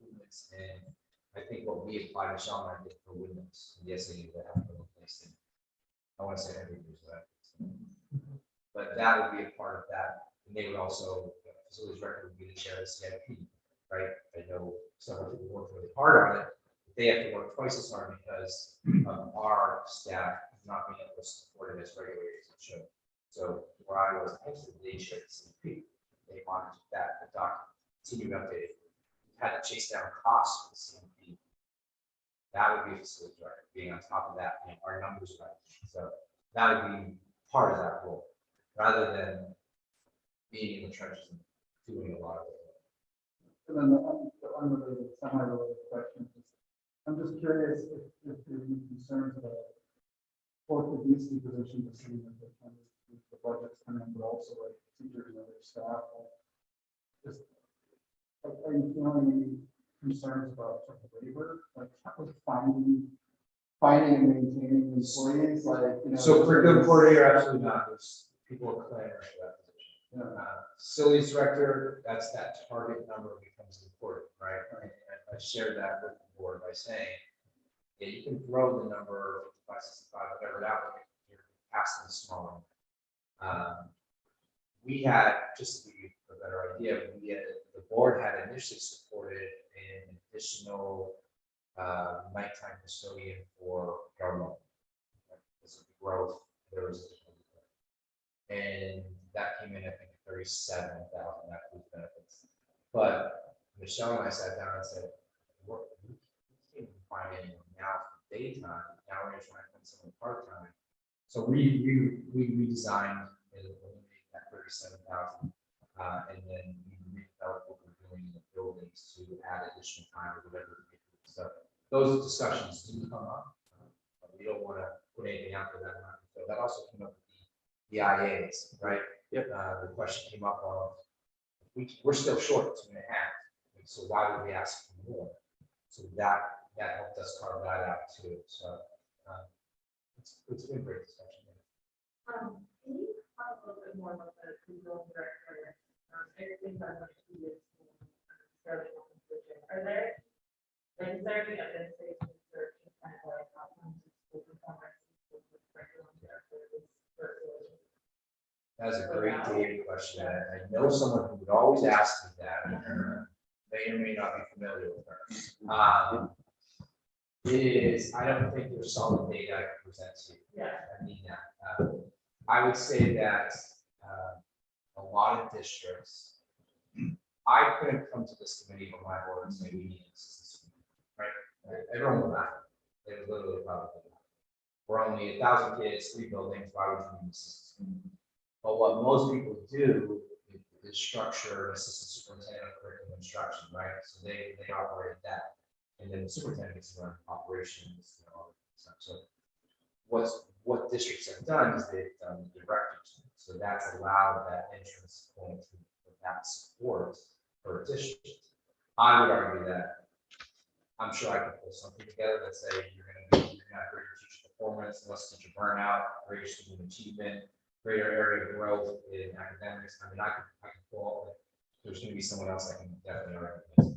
improvements, and I think what we applied, Michelle and I did for windows, the SAU that have to replace it. I want to say every year's that. But that would be a part of that, and they would also, the facilities director would be the chair of the CIP, right? I know several people work really hard on it, but they have to work twice as hard because of our staff not being able to support it as regularly as it should. So where I was, they shared the CIP. They wanted that the document continue updated. Had to chase down costs for the CMP. That would be a facility director being on top of that, our numbers right. So that would be part of that role, rather than being in the trenches and doing a lot of it. And then the unrelated, semi-related question is, I'm just curious if there's any concerns about both the DC position, the city, and the budgets come in, but also like teachers and other staff. Just, are you feeling any concerns about sort of labor, like finding and maintaining employees, like, you know? So curriculum coordinator, absolutely not, there's people are clamoring for that position. Facilities director, that's that target number becomes important, right? And I shared that with the board by saying, yeah, you can throw the number 565, whatever it out, but your capacity is smaller. We had, just to give you a better idea, the board had initially supported an additional nighttime custodian for government. Because of the growth, there was, and that came in, I think, 37,000, that was benefits. But Michelle and I sat down and said, we can't find anyone now for daytime, now we're trying to find someone part-time. So we redesigned and eliminated that 37,000, and then we redeveloped what we're doing in the buildings to add additional time or whatever. So those discussions do come up. But we don't want to put anything out for that amount. So that also came up with the IAs, right? Yep. The question came up of, we're still short 2.5, so why would we ask for more? So that helped us carve that out too. So it's been a great discussion. Can you talk a little bit more about the regional director? Everything done like 2 years. Are there, like, is there any administration research and kind of like outcomes of school performance, curriculum directors versus? That's a great David question. I know someone who would always ask me that. May or may not be familiar with her. It is, I don't think there's solid data I can present to you. Yeah. I mean that. I would say that a lot of districts, I couldn't come to this committee or my board and say we need an assistant superintendent, right? Everyone will not. They would literally probably not. We're only 1,000 kids, 3 buildings, why would you need an assistant superintendent? But what most people do is structure an assistant superintendent of curriculum instruction, right? So they operate that. And then the superintendent gets to run operations, you know, all that stuff. So what districts have done is they've done directors. So that's allowed that entrance point for that support for a district. I would argue that I'm sure I can pull something together that say you're going to have greater teacher performance, less teacher burnout, greater student achievement, greater area of growth in academics. I mean, I can pull all of it. There's going to be someone else I can definitely argue this.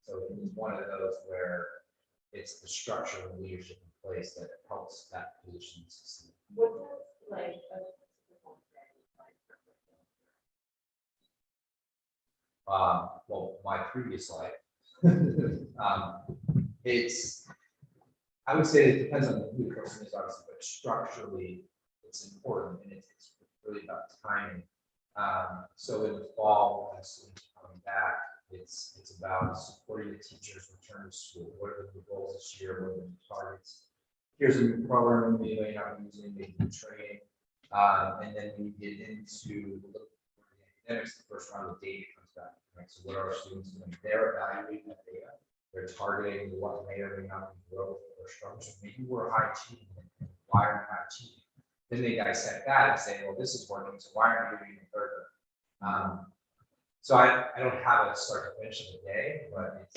So it's one of those where it's the structure and leadership in place that helps that position succeed. What does like a Well, my previous life, it's, I would say it depends on who the person is, obviously, but structurally, it's important and it's really about timing. So in the fall, when students are coming back, it's about supporting the teachers return to school. What are the goals this year? What are the targets? Here's a new program we may not be using, maybe training. And then we get into the academics, the first round of data comes back. Right? So what are our students doing? They're evaluating that data. They're targeting what may or may not be growth or struggle. So maybe we're high achieving. Why are we high achieving? Then they dissect that and say, well, this is working. So why aren't we doing it further? So I don't have a start to finish of the day, but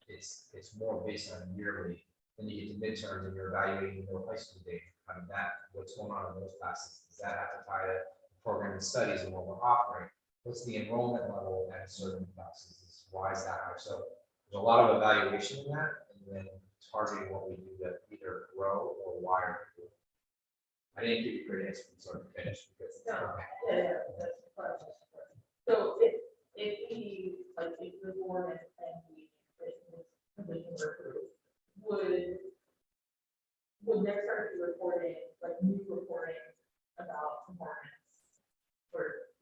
it's more based on yearly. Then you get to midterms and you're evaluating more high school data. Out of that, what's going on in those classes? Does that have to tie to program and studies and what we're offering? What's the enrollment level at certain classes? Why is that high? So there's a lot of evaluation in that, and then targeting what we do to either grow or wire. I didn't give you a great answer from start to finish because it's No, yeah, that's the question. So if we, like, if the board and the commission were approved, would there start to be reporting, like new reporting about performance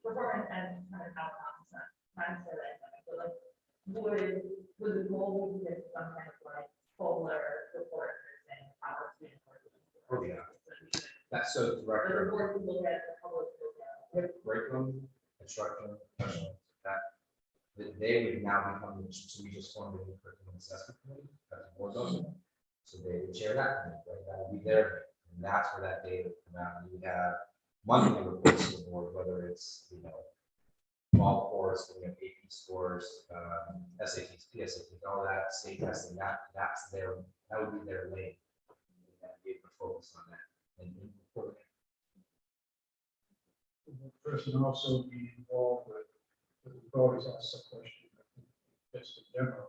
and kind of outcomes, not necessarily, but like, would the goal be to get some kind of like fuller report saying how our students are doing? Oh, yeah. That's so The director. board can look at it, the public can look at it. Curriculum, instruction, professional, that they would now become, so we just formed a new curriculum assessment committee, as a board does. So they would chair that committee, right, that would be their, and that's where that data would come out, and you would have monthly reports to the board, whether it's, all course, AP scores, SATs, PSATs, all that, state testing, that's their, that would be their lane. And be able to focus on that and report it. The person also be involved with we've always asked the question, just in general.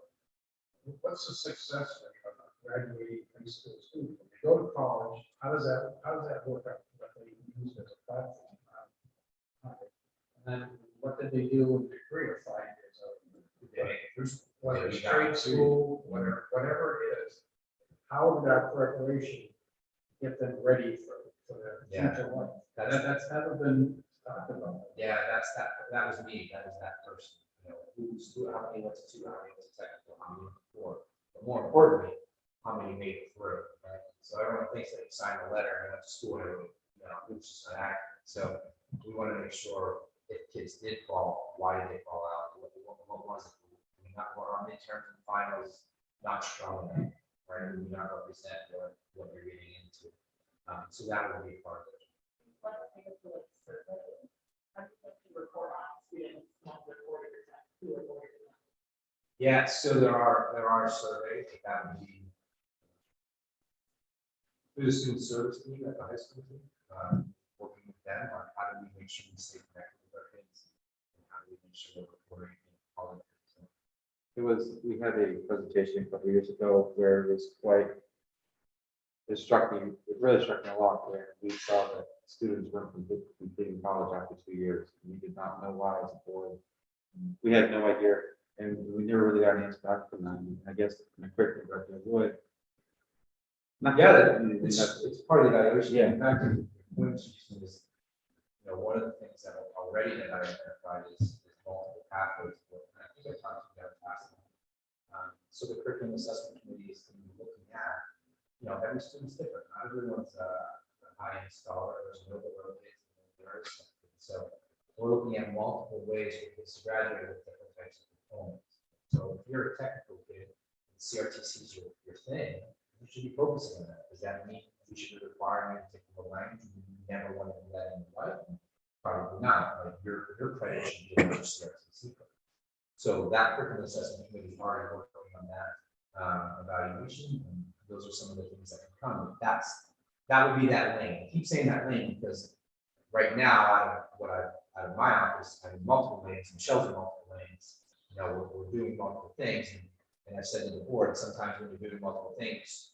What's the success rate of a graduating high school student? When they go to college, how does that work out? What they use as a platform? And then what did they do with their career 5 years of? Did they make it through school? Whether it's trade school, whatever it is, how would that preparation get them ready for their future life? That's never been talked about. Yeah, that was me, that was that person, how many went to 2, how many went to technical, how many went to 4, but more importantly, how many made it through, right? So everyone thinks that you signed a letter and went to school, and it's just not accurate. So we want to make sure if kids did fall, why did they fall out? What was it? What our midterms and finals not strong enough, right? We not represent what you're getting into. So that would be part of it. Let's take a look at survey. I think that you report on students, not the 40%, 2 or 40%. Yeah, so there are surveys that would be through the student service team at the high school team, working with them on how do we make sure we stay connected with our kids, and how do we make sure we're reporting all of it. We had a presentation a couple of years ago where it was it really struck me a lot, where we saw that students weren't completing college after 2 years. We did not know why as a board. We had no idea, and we never really got an answer back from them. I guess in a quick director would. It's part of the evaluation. Yeah. In fact, one of the things that already that I identified is multiple pathways. And I think I talked to you about last time. So the curriculum assessment committee is going to be looking at, every student's different. Not everyone's a high-end scholar. There's no below kids. There is something. So we're looking at multiple ways for kids to graduate with different types of components. So if you're a technical kid, and CRTC is your thing, you should be focusing on that. Does that mean we should be requiring a particular language? You never want to do that in your life? Probably not. Like your credit should be your CRTC. So that curriculum assessment committee is already working on that evaluation, and those are some of the things that can come. That would be that lane. I keep saying that lane because right now, out of my office, I have multiple lanes, Michelle's in multiple lanes. We're doing multiple things, and I've said to the board, sometimes when you're doing multiple things,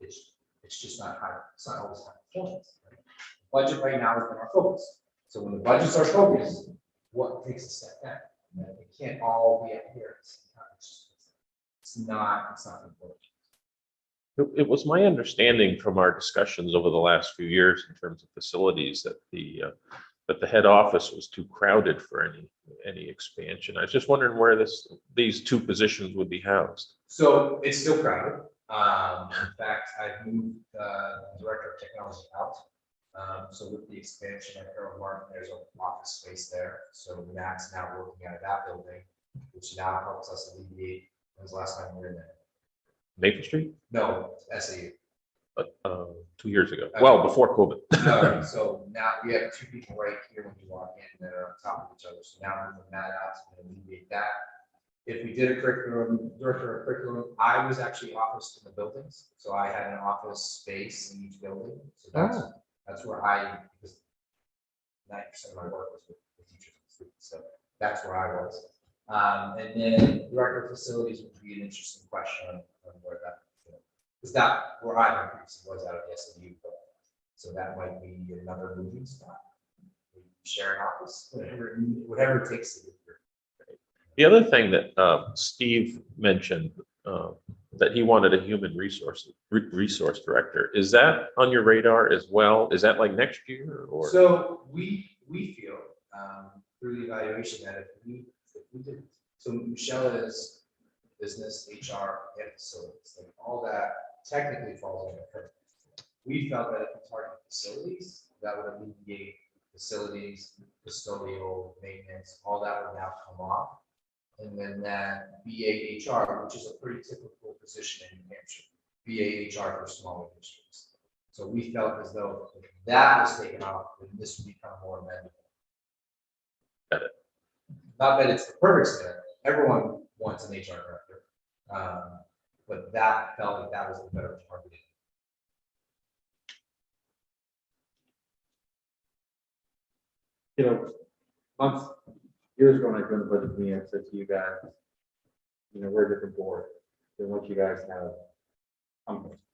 it's just not high. It's not always high performance. Right? Budget right now has been our focus. So when the budgets are focused, what takes a step back? It can't all be up here. It's not important. It was my understanding from our discussions over the last few years in terms of facilities that the head office was too crowded for any expansion. I was just wondering where these 2 positions would be housed. So it's still crowded. In fact, I've moved the director of technology out. So with the expansion at Harold Martin, there's an office space there. So Matt's now working out of that building, which now helps us alleviate. When was the last time we were in there? Maple Street? No, SAU. 2 years ago. Well, before COVID. So now we have 2 people right here when you walk in that are on top of each other. So now moving that out to alleviate that. If we did a director of curriculum, I was actually officed in the buildings. So I had an office space in each building. So that's where because 90% of my work was with teachers and students. So that's where I was. And then director of facilities would be an interesting question on where that, because where I previously was out of the SMU building. So that might be another moving spot. Share an office, whatever it takes to get through. The other thing that Steve mentioned, that he wanted a human resource director. Is that on your radar as well? Is that like next year or? So we feel through the evaluation that if we did, so Michelle is business, HR, and facilities, like all that technically falls under her. We felt that if we target facilities, that would alleviate facilities, custodial, maintenance, all that would now come off. And then that BAHR, which is a pretty typical position in New Hampshire, BAHR for smaller districts. So we felt as though if that was taken off, then this would become more amendable. Got it. Not that it's the perfect scenario. Everyone wants an HR director. But that felt like that was the better targeting. You know, months, years ago, when I joined the budget committee, I said to you guys, you know, we're a different board than what you guys have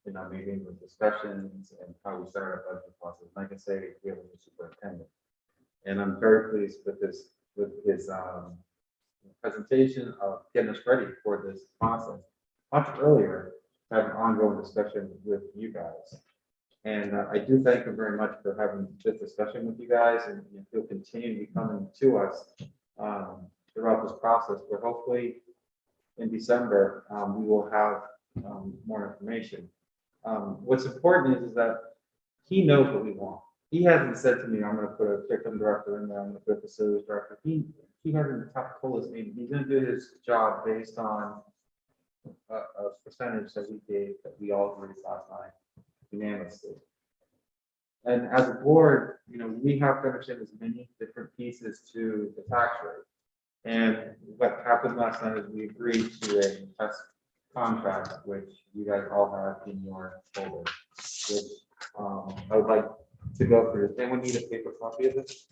in our meetings with discussions and how we start our budget process. And I can say we have a new superintendent. And I'm very pleased with this, with his presentation of getting us ready for this process much earlier, have an ongoing discussion with you guys. And I do thank him very much for having this discussion with you guys, and he'll continue to be coming to us throughout this process, where hopefully in December, we will have more information. What's important is that he knows what we want. He hasn't said to me, I'm going to put a curriculum director in there, I'm going to put a facilities director. He hasn't told us anything. He's going to do his job based on a percentage that we gave, that we all agreed last night unanimously. And as a board, you know, we have to understand there's many different pieces to the tax rate. And what happened last night is we agreed to a test contract, which you guys all have in your folder, which I would like to go through. Does anyone need a paper copy of this?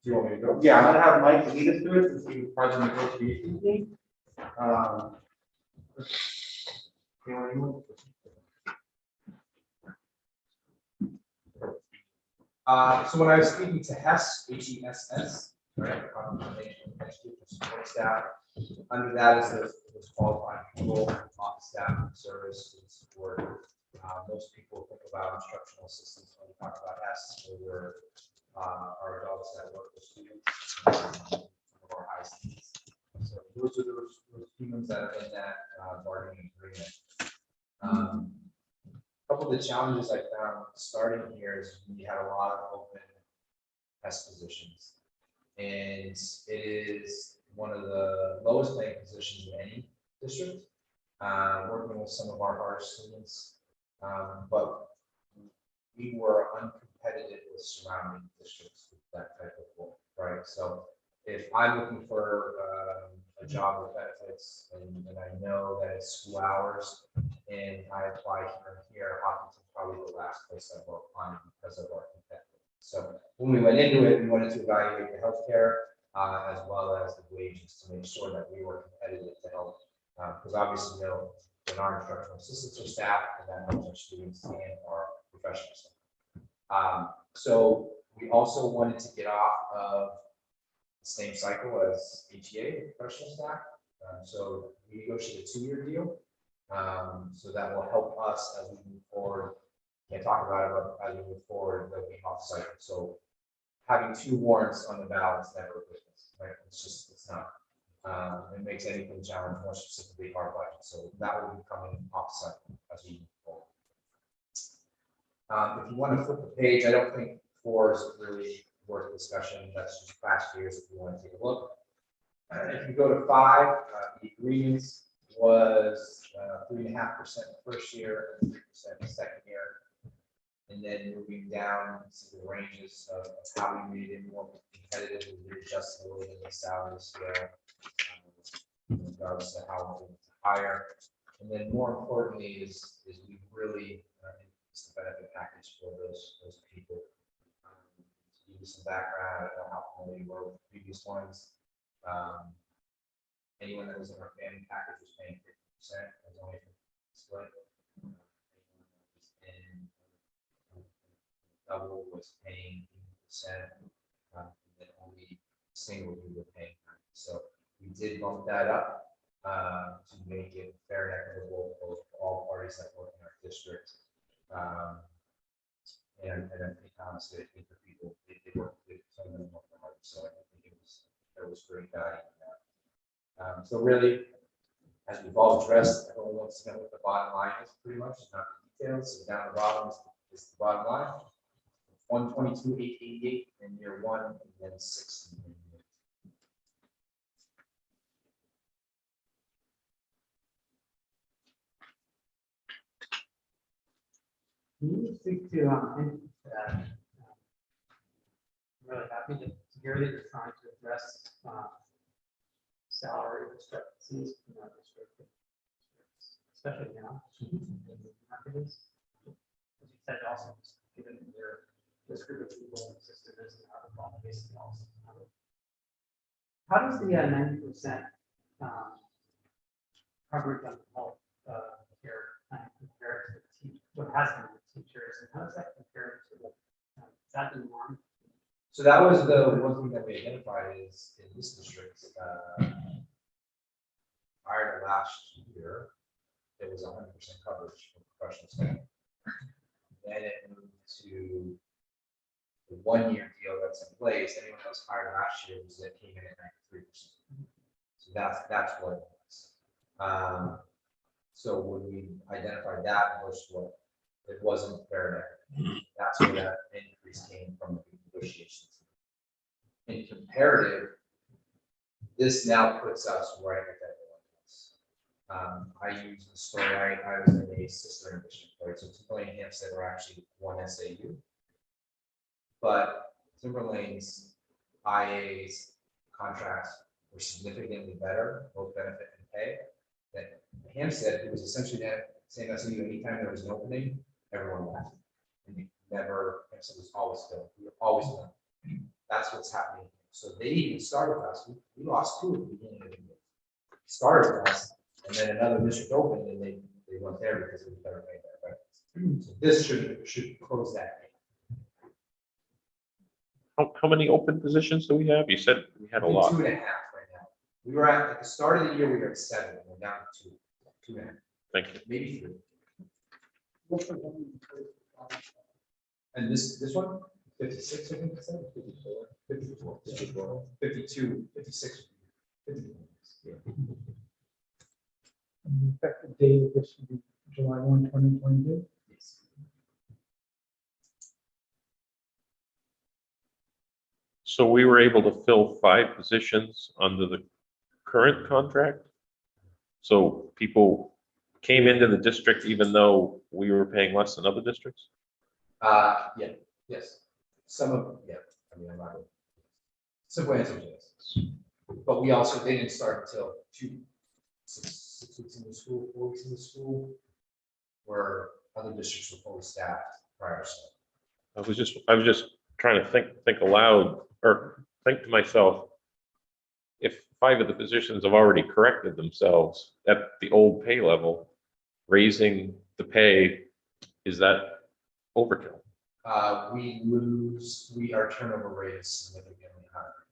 Do you want me to go? Yeah, I'm gonna have Mike lead us through it since he was part of the negotiation team. So when I was speaking to HESS, H-E-S-S, right, support staff, under that is the qualified people, office staff, service, and support. Most people think about instructional assistants when we talk about HESS, or our adults that work with students, some of our high needs. So those are those humans that are in that bargaining agreement. A couple of the challenges I found starting here is we had a lot of open test positions, and it is one of the lowest paying positions in any district. Working with some of our hardest students, but we were uncompetitive with surrounding districts with that type of work, right? So if I'm looking for a job with benefits and I know that it's school hours and I apply here, Hopkinton probably the last place I will apply because of our competitiveness. So when we went into it, we wanted to evaluate the healthcare as well as the wages to make sure that we were competitive to help. Because obviously, you know, when our instructional assistants are staff, and that helps our students and our professional staff. So we also wanted to get off of the same cycle as HEA, professional staff. So we negotiated a 2-year deal. So that will help us as we move forward. Can't talk about it, but as we move forward, they'll be off cycle. So having 2 warrants on the ballot is never a business, right? It's not. It makes anything challenge, more specifically our budget. So that will be coming off cycle as we move forward. If you want to flip the page, I don't think 4 is really worth discussion. That's just past years if you want to take a look. If you go to 5, the agreements was 3.5% the first year, 3% the second year. And then moving down to the ranges of how we made it more competitive, we readjusted a little bit of the salary scale, regardless of how we hire. And then more importantly is we really increased the benefit package for those people. To give you some background, I don't know how familiar you were with the previous ones. Anyone that was in our family package was paying 50%, was only 50% split. Double was paying 80%, and then only single you were paying 90%. So we did bump that up to make it fair and equitable for all parties that work in our district. And I think honestly, I think the people they work with some of them work hard. So I think there was great value in that. So really, as we've all addressed, everyone wants to know what the bottom line is pretty much, not the details. So down the bottom is the bottom line. 122,888 in year one, and then 60 in year two. Can you speak to, that? I'm really happy to hear that you're trying to address, salary discrepancies in our district. Especially now. As you said, also, given your, this group of people in the system is not involved, basically also. How does the 90% coverage on health care compare to the teach, what has been the teachers, and how does that compare to what, is that the norm? So that was the one thing that we identified is in this district, prior to last year, it was 100% coverage for professional staff. Then it moved to the 1-year deal that's in place. Anyone that was hired last year was that came in at 93%. So that's what it was. So when we identified that versus what it wasn't fair, that's where that increase came from the negotiations. In comparative, this now puts us right at that. I use the story. I was in a sister district, right? So Timberlane and Hampstead are actually one SAU, but Timberlane's IA's contracts were significantly better, both benefit and pay. That Hampstead, it was essentially that same SAU. Anytime there was an opening, everyone left, and Hampstead was always filled. We were always done. That's what's happening. So they even started with us. We lost 2 at the beginning of the year. Started with us. And then another district opened and they went there because it was better paid there. Right? So this should close that gap. How many open positions do we have? You said we had a lot. 2.5 right now. We were at the start of the year, we were at 7, and we're down to 2.5. Thank you. Maybe 3. And this one, 56, I think it said, 54, 52, 56, 54. Yeah. And the effective date of this will be July 1, 2022. Yes. So we were able to fill 5 positions under the current contract. So people came into the district even though we were paying less than other districts? Yeah, yes. Some of, yeah, I mean, I'm not. Simple answer is yes. But we also didn't start until 6 weeks in the school, 4 weeks in the school, where other districts were fully staffed prior to. I was just trying to think aloud or think to myself, if 5 of the positions have already corrected themselves at the old pay level, raising the pay, is that overkill? Our turnover rate is significantly higher.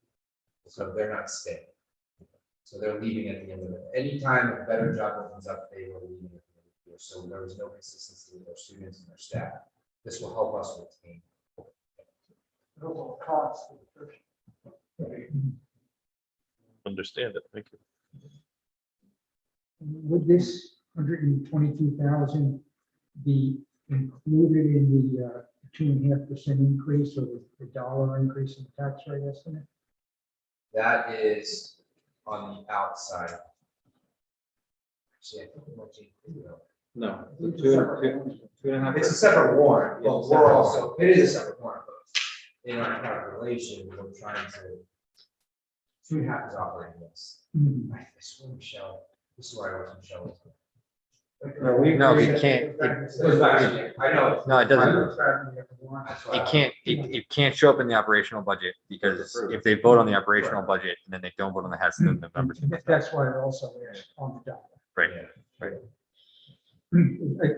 So they're not staying. So they're leaving at the end of it. Anytime a better job opens up, they were leaving at the end of the year. So there was no consistency with our students and their staff. This will help us retain. Costs. Understand it. Thank you. Would this 122,000 be included in the 2.5% increase or the dollar increase in the tax rate estimate? That is on the outside. Actually, I think it might be included. No, it's a 2.5. It's a separate warrant, Yeah, but it's we're separate also, it is a separate warrant, but in our calculation, we're trying to, 2.5 is operating this. Mhm. I swear, Michelle, this is where I was, Michelle. No, we can't. Goes back to you. I know. No, it doesn't. That's why It can't show up in the operational budget because if they vote on the operational budget and then they don't vote on the HES, then the numbers. That's why I also asked on the dollar. Right.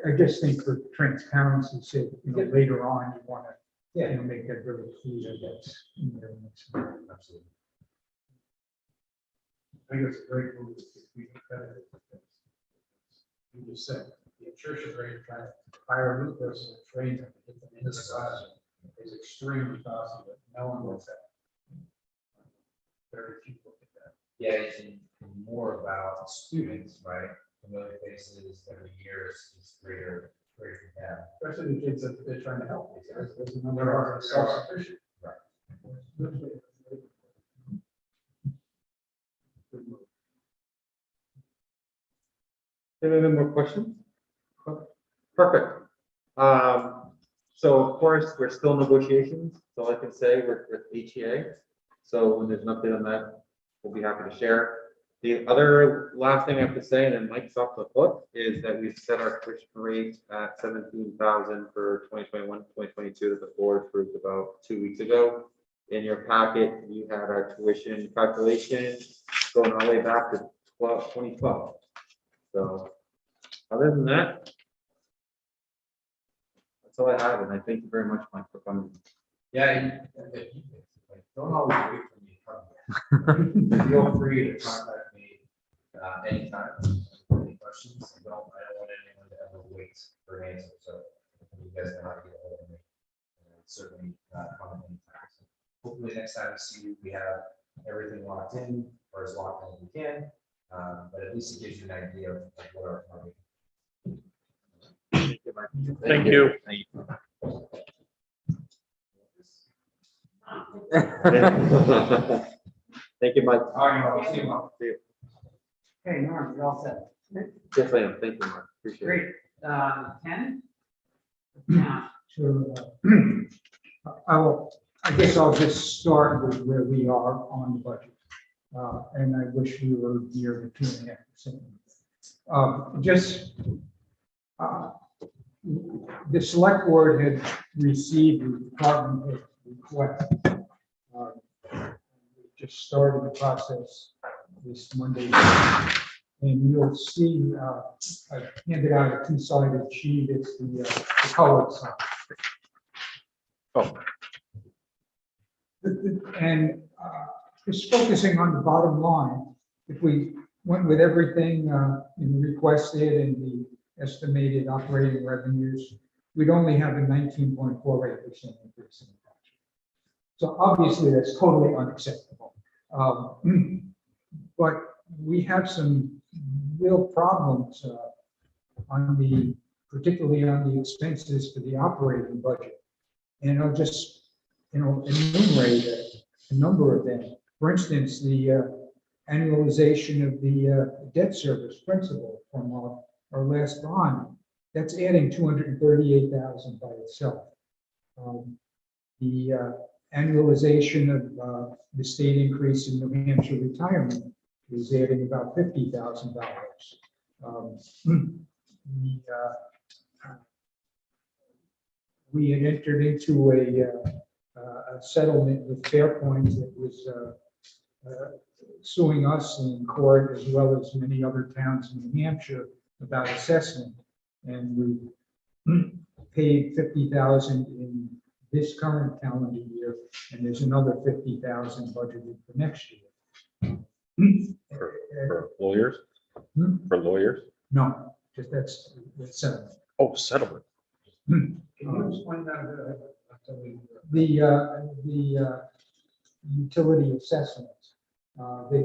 I just think for transparency's sake, later on, you want to, make that very clear that's in there. Absolutely. I think it's a great move to be competitive. You just said, the attrition rate, trying to hire a new person and train them to get them into the classroom is extremely costly, but no one wants that. Very few look at that. getting more about students, right? Familiar faces every year is greater for them. Especially the kids that they're trying to help. There's a number There of are- self-sufficient. Any more questions? Perfect. So of course, we're still in negotiations, so I can say with HEA. So when there's an update on that, we'll be happy to share. The other last thing I have to say, and then Mike's off the hook, is that we've set our tuition rate at 17,000 for 2021, 2022 that the board approved about 2 weeks ago. In your packet, you had our tuition calculation going all the way back to 2012. So other than that, that's all I have, and I thank you very much, Mike, for coming. Yeah, don't always wait for me to come here. Feel free to contact me anytime, for any questions. I don't want anyone to ever wait for an answer, so you guys know how to get a hold of me. And certainly comment anytime. So hopefully next time we see you, we have everything locked in, or as locked in as we can. But at least it gives you an idea of what our target. Thank you. Thank you, Mike. All right, I'll see you tomorrow. Okay, Norm, you're all set. Yes, I am. Thank you, Mark. Appreciate it. Great. 10? Yeah. Sure. I guess I'll just start with where we are on the budget. And I wish we were near the 2.5%. The select board had received the department head request. We just started the process this Monday. And you'll see, I handed out a two-sided sheet. It's the colored side. Oh. And just focusing on the bottom line, if we went with everything requested and the estimated operating revenues, we'd only have a 19.48% increase in the budget. So obviously, that's totally unacceptable. But we have some real problems particularly on the expenses for the operating budget. And I'll just, enumerate a number of them. For instance, the annualization of the debt service principal from our last bond, that's adding 238,000 by itself. The annualization of the state increase in New Hampshire retirement is adding about $50,000. We had entered into a settlement with Fairpoint that was suing us in court, as well as many other towns in New Hampshire, about assessment. And we paid $50,000 in this current calendar year, and there's another $50,000 budgeted for next year. For lawyers? For lawyers? No, just that's settlement. Oh, settlement. Can you explain that a bit? The utility assessment, they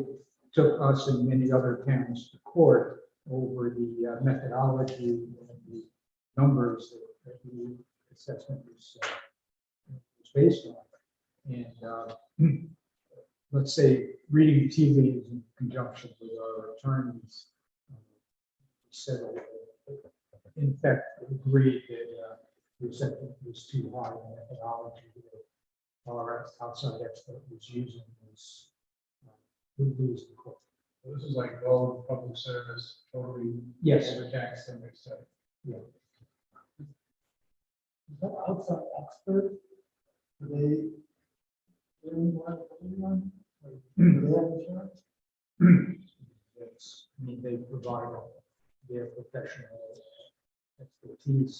took us and many other towns to court over the methodology and the numbers that the assessment was based on. And let's say reading tea leaves in conjunction with our attorneys, settled, in fact, agreed that the assessment was too high. The methodology that our outside expert was using was would lose the court. This is like all public service, totally. Yes. Overtaxed and etc. Yeah. Is that outside expert? Do they? Do they have insurance? Yes, I mean, they provide their professional expertise.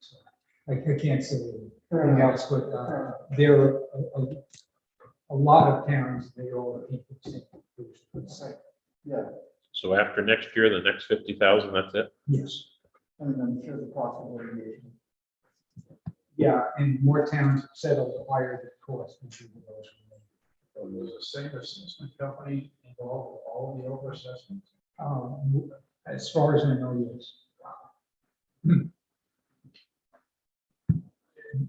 So I can't say anything else, but there are a lot of towns, they all think it's Yeah, So after next year, the next 50,000, that's it? yes. and I'm sure the cost of litigation. Yeah, and more towns have settled the higher the cost due to those. So there's the same assessment company involved with all the over assessments. As far as I know, yes.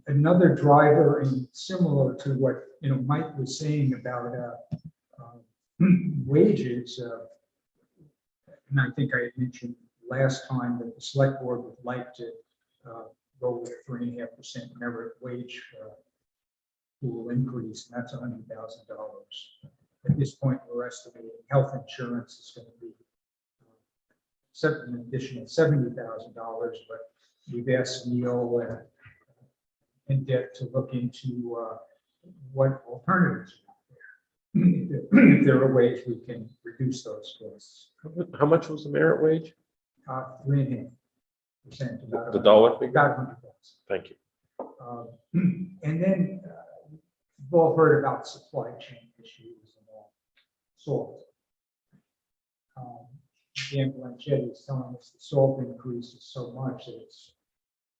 Another driver, and similar to what, Mike was saying about wages, and I think I had mentioned last time that the select board would like to go with 3.5% merit wage pool increase, and that's $100,000. At this point, we're estimating health insurance is going to be an additional $70,000, but we've asked Neil and Deb to look into what alternatives are out there. If there are ways we can reduce those costs. How much was the merit wage? 3.5%. The dollar figure? About 100,000. Thank you. And then you've all heard about supply chain issues and all salt. Dan Blanchetti is telling us the salt increase is so much that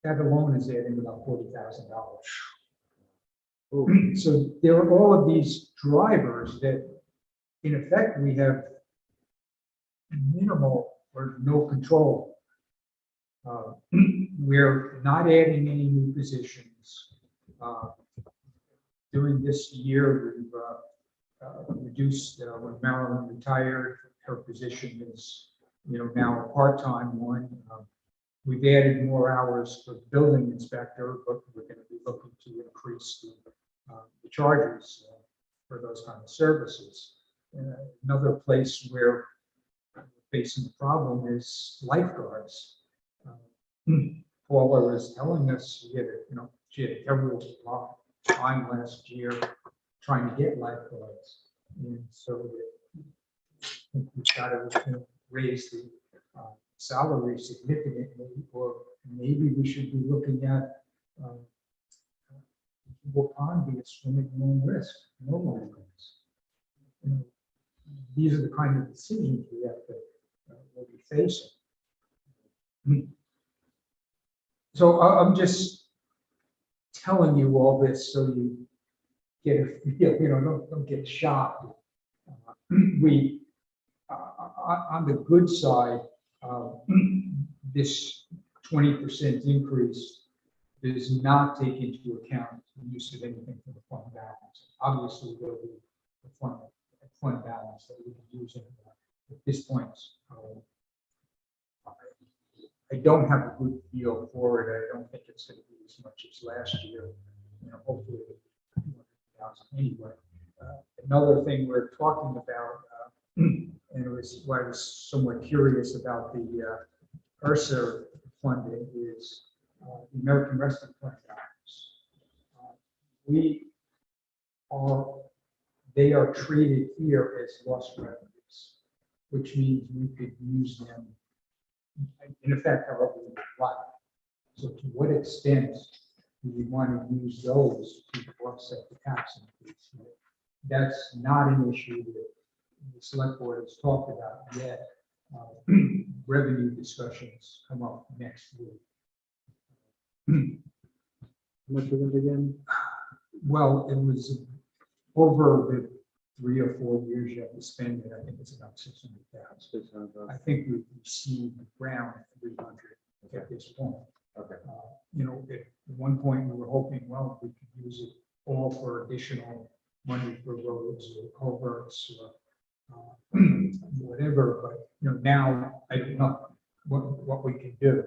that alone is adding about $40,000. So there are all of these drivers that, in effect, we have minimal or no control. We're not adding any new positions. During this year, we've reduced, when Marilyn retired, her position is, now a part-time one. We've added more hours for the building inspector, but we're going to be looking to increase the charges for those kind of services. Another place where we're facing the problem is lifeguards. Paula was telling us she had a terrible time last year trying to get lifeguards, and so we've got to raise the salary significantly, or maybe we should be looking at will pond be a swimming loan risk, no loan risk. These are the kind of decisions we have to will be facing. So I'm just telling you all this so you get a feel, don't get shocked. We on the good side, this 20% increase does not take into account the use of anything from the fund balance. Obviously, there will be a fund balance that we can use at this point. I don't have a good feel for it. I don't think it's going to be as much as last year. Hopefully, anyway. Another thing we're talking about, and it was why I was somewhat curious about the URSA funding, is the American Rescue Plan dollars. They are treated here as lost revenues, which means we could use them in effect however we would like. So to what extent do we want to use those to offset the tax increase? That's not an issue that the select board has talked about yet. Revenue discussions come up next week. How much of it again? Well, it was over the 3 or 4 years you have to spend it. I think it's about 600,000. I think we've received around 300 at this point. Okay. At one point we were hoping, well, we could use it all for additional money for roads or culverts or whatever. But now I don't know what we can do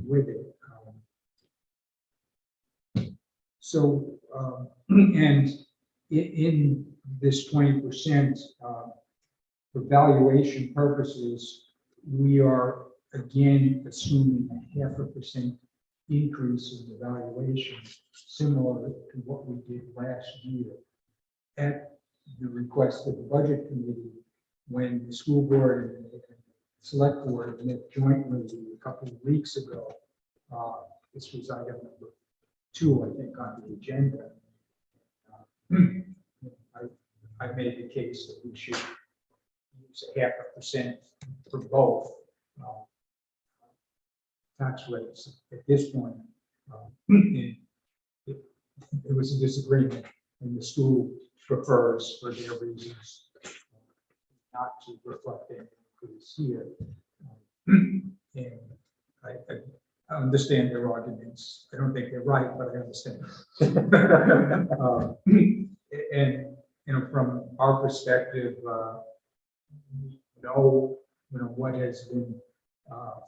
with it. And in this 20%, for valuation purposes, we are again assuming a 0.5% increase in the valuation, similar to what we did last year. At the request of the budget committee, when the school board and the select board met jointly a couple of weeks ago, this was item number 2, I think, on the agenda. I made the case that we should use a 0.5% for both tax rates at this point. And there was a disagreement, and the school prefers, for their reasons, not to reflect any increase here. And I understand their arguments. I don't think they're right, but I understand. And, you know, from our perspective, we know, you know, what has been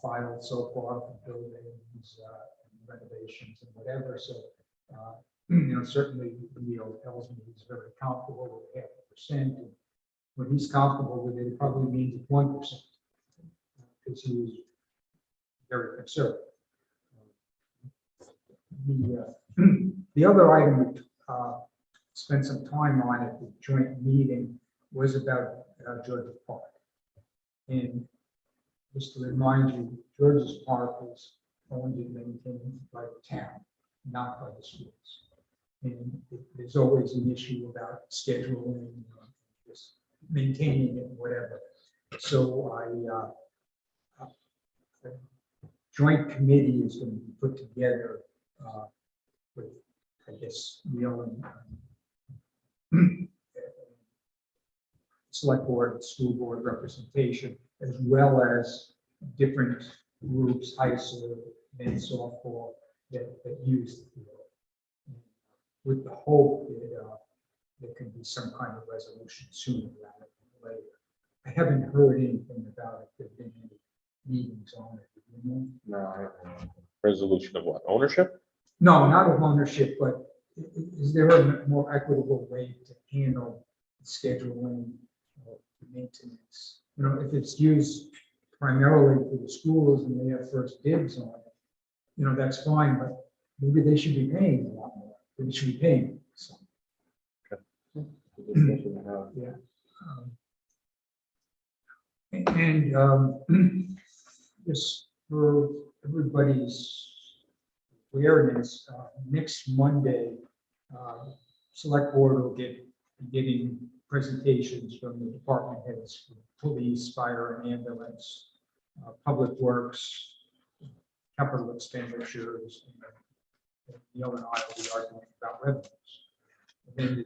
filed so far for buildings, renovations and whatever. So, you know, certainly Leo tells me he's very comfortable with 0.5%. And when he's comfortable with it, it probably means it's 1%, because he was very conservative. The other item we spent some time on at the joint meeting was about Georgia Park. And just to remind you, George's Park is owned and maintained by the town, not by the schools. And there's always an issue about scheduling, just maintaining it, whatever. So the joint committee is going to be put together with, I guess, Neil and select board, school board representation, as well as different groups, high school, men's softball, that use the field, with the hope that there can be some kind of resolution sooner rather than later. I haven't heard anything about if there've been any meetings on it. You know? No, I haven't. Resolution of what? Ownership? No, not of ownership, but is there a more equitable way to handle scheduling, maintenance? You know, if it's used primarily for the schools and they have first dibs on it, you know, that's fine, but maybe they should be paying a lot more. They should be paying. So, yeah. Just for everybody's awareness, next Monday, select board will be getting presentations from the department heads, for police, fire and ambulance, public works, capital expenditures, and Neil and I will be arguing about revenues. And then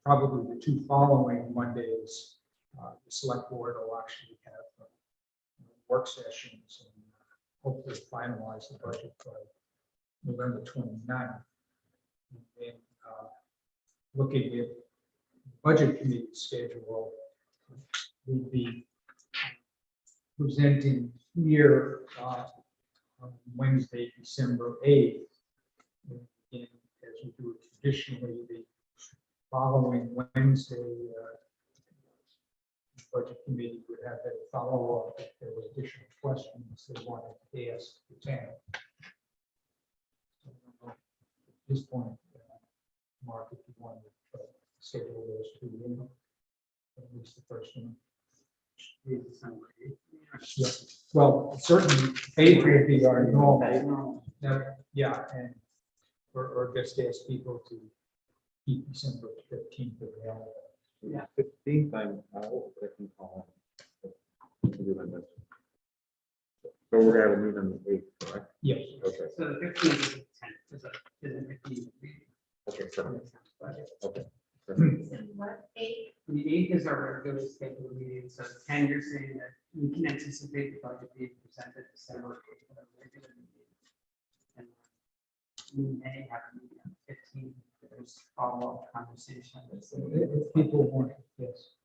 probably the two following Mondays, the select board will actually have work sessions and hopefully finalize the budget by November 29th. And then looking at budget committee schedule, we'll be presenting here on Wednesday, December 8th. And as we do it traditionally, the following Wednesday, the budget committee would have a follow-up if there were additional questions they wanted to ask the town. At this point, Mark, if you want to schedule those two, at least the first one. Yeah. Well, certainly, 8th would be our normal. Yeah, and or just ask people to keep December 15th available. Yeah. 15th, I'm out, I can call in. So we're gonna have a meeting on the 8th, correct? Yes. Okay, So the 15th is the 10th, is a 15th. okay, so, okay. What, 8? The 8th is our regular scheduled meeting, so 10, you're saying that we can anticipate the budget being presented December 8th at a regular meeting. And we may have a meeting on the 15th, if there's follow-up conversation. If people want it, yes.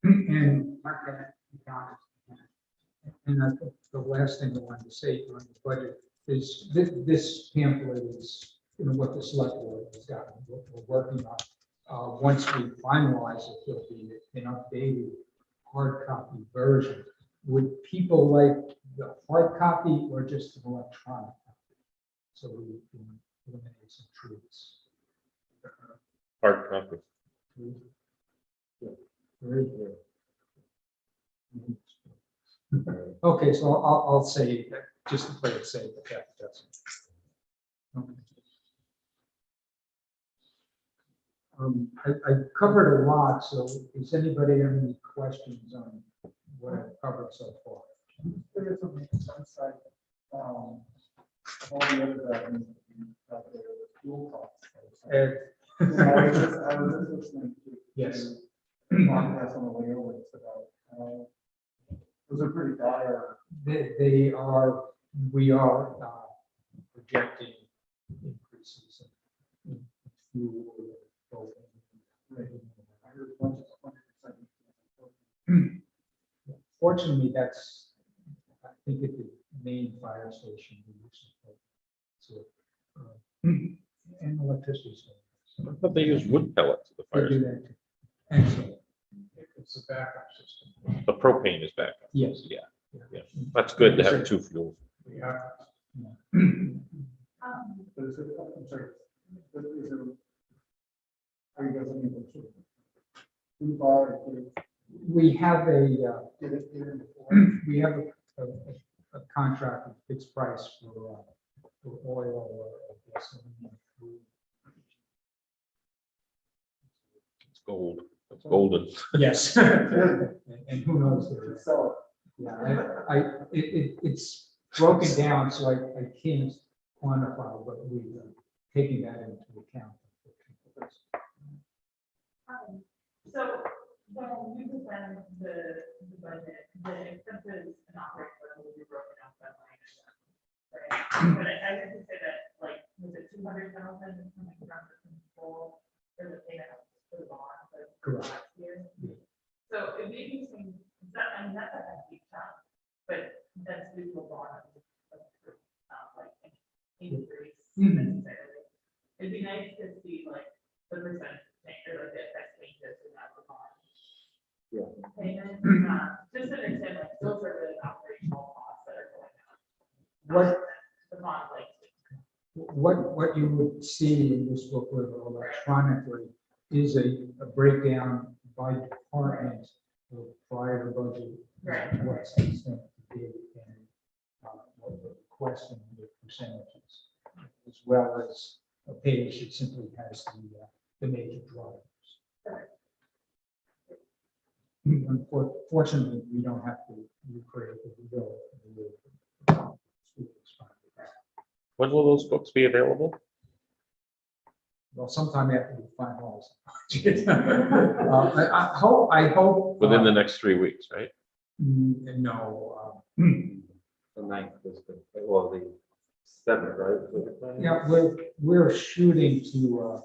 And Mark that down. And I think the last thing I wanted to say on the budget is this pamphlet is, you know, what the select board has gotten, what we're working on. Once we finalize it, there'll be an updated hard copy version. Would people like the hard copy or just an electronic copy? So we can eliminate some truths. Hard copy. Very good. Okay, so I'll say that just to play it safe, but that doesn't. Okay. I covered a lot, so does anybody have any questions on what I've covered so far? There is something outside, all the other documents out there, fuel costs. And- I was just listening to. Yes. the Podcast on the way over, it's about, those are pretty dire. They are, we are projecting increases in fuel. I heard as much as 100%. Fortunately, that's, I think at the main fire station. we use it. So, and electricity. I thought they use wood pellets at the They fire. do that. And so, It's a backup system. The propane is back. yes. Yeah, yeah. That's good to have two fuels. We have, But is it, I'm sorry, but is it, are you guys looking for two? Who bought it? We have a, Did it before? we have a contract with fixed price for oil or gasoline. It's gold. It's golden. Yes. And who knows? Should sell Yeah, it's broken down, so I can't quantify, but we've taken that into account. So when you present the budget, the expenses and operating will be broken out by line item, right? But I would just say that, like, was it 200,000 coming from the control or the pay out for the bond for Correct. last year? Yeah. So it may be some, that, I mean, that's a hefty chunk, but that's due to a bond, like, increase Mhm. necessarily. It'd be nice to see like the percentage change or like the effect changes in that bond. Yeah. Payment, just to understand like those are the operational costs that are going on. What- The bond like. What you would see in this booklet electronically is a breakdown by department of prior budget. Right. What's the extent to be and what the request and the percentages, as well as a page that simply has the major drivers. Unfortunately, we don't have to recreate the bill. When will those books be available? Well, sometime after we finalize. I hope. Within the next 3 weeks, right? No. The 9th was the, well, the 7th, right? Was it planned? Yeah, we're shooting to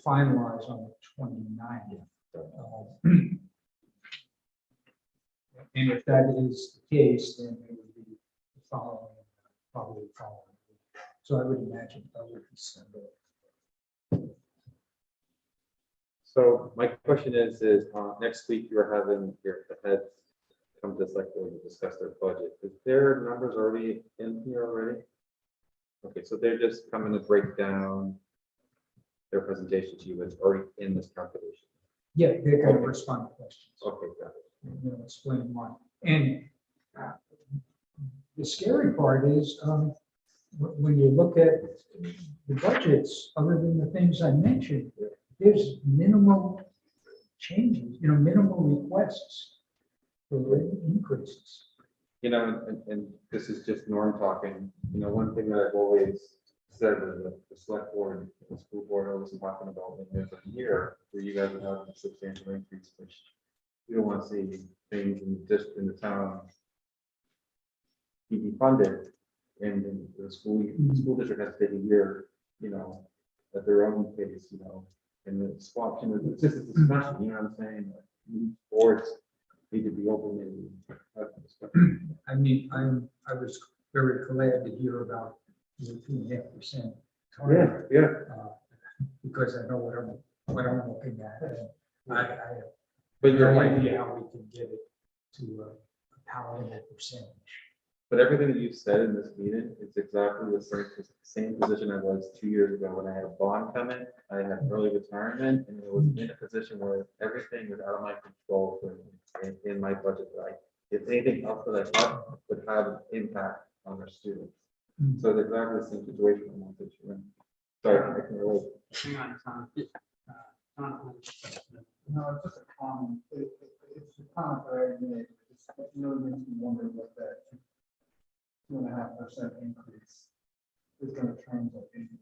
finalize on the 29th. And if that is the case, then it would be the following, probably the following week. So I would imagine early December. So my question is next week you are having your heads come to select board to discuss their budget. Is their numbers already in here already? Okay, so they're just coming to break down their presentation to you. It's already in this calculation. Yeah, they're going to Okay. respond to questions. Okay, got it. Explain why. And the scary part is when you look at the budgets, other than the things I mentioned, there's minimal changes, minimal requests for rate increases. And this is just Norm talking. One thing that I've always said is that the select board, the school board, always talking about when there's a year where you guys are having a substantial increase, which you don't want to see things in the town be funded, and then the school district has to take a year, at their own pace, and the swap, it's just a discussion, you know what I'm saying? Like, boards need to be open and have a discussion. I mean, I was very glad to hear about the 2.5%. target, Yeah. because I know what I'm looking at. And I have But you're no right. idea how we can get it to a palatable percentage. But everything that you've said in this meeting, it's exactly the same position I was 2 years ago when I had a bond coming. I had early retirement, and it was in a position where everything was out of my control in my budget. If anything else that I thought would have an impact on our students. So it's exactly the same situation I wanted to in. Sorry, I can relate. Hang on, Tom. Tom. No, it's just a comment. It's a comment that I made. It really makes me wonder what that 2.5% increase is going to translate into.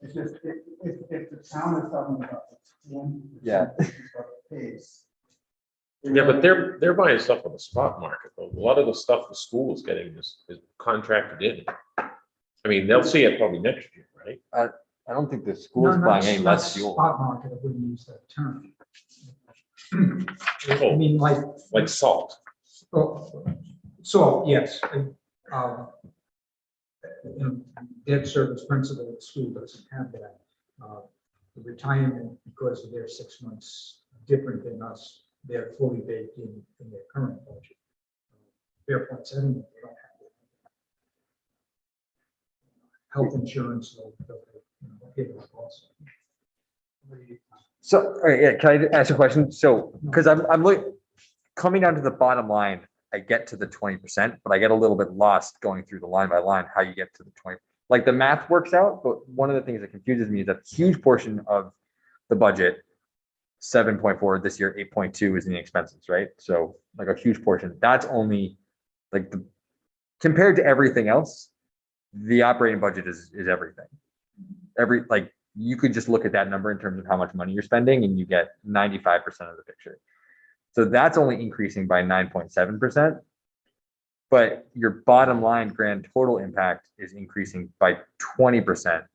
It's just, if the town is talking about the 10% Yeah. pace. Yeah, but they're buying stuff on the spot market, though. A lot of the stuff the school is getting is contracted in. I mean, they'll see it probably next year, right? I don't think the No, school's not- buying any not less fuel. Spot market, I wouldn't use that term. Oh. I mean, like, Like salt. so, yes. Debt service principal at the school doesn't have that. The retirement, because of their 6 months different than us, they're fully baked in their current budget. Fairpoint settlement, they don't have that. Health insurance, they'll give us also. So, all right, yeah, can I ask a question? So, because I'm looking, coming down to the bottom line, I get to the 20%, but I get a little bit lost going through the line by line, how you get to the 20. Like the math works out, but one of the things that confuses me is that a huge portion of the budget, 7.4 this year, 8.2 is in the expenses, right? So like a huge portion, that's only like compared to everything else, the operating budget is everything. Like you could just look at that number in terms of how much money you're spending and you get 95% of the picture. So that's only increasing by 9.7%. But your bottom line grand total impact is increasing by 20%.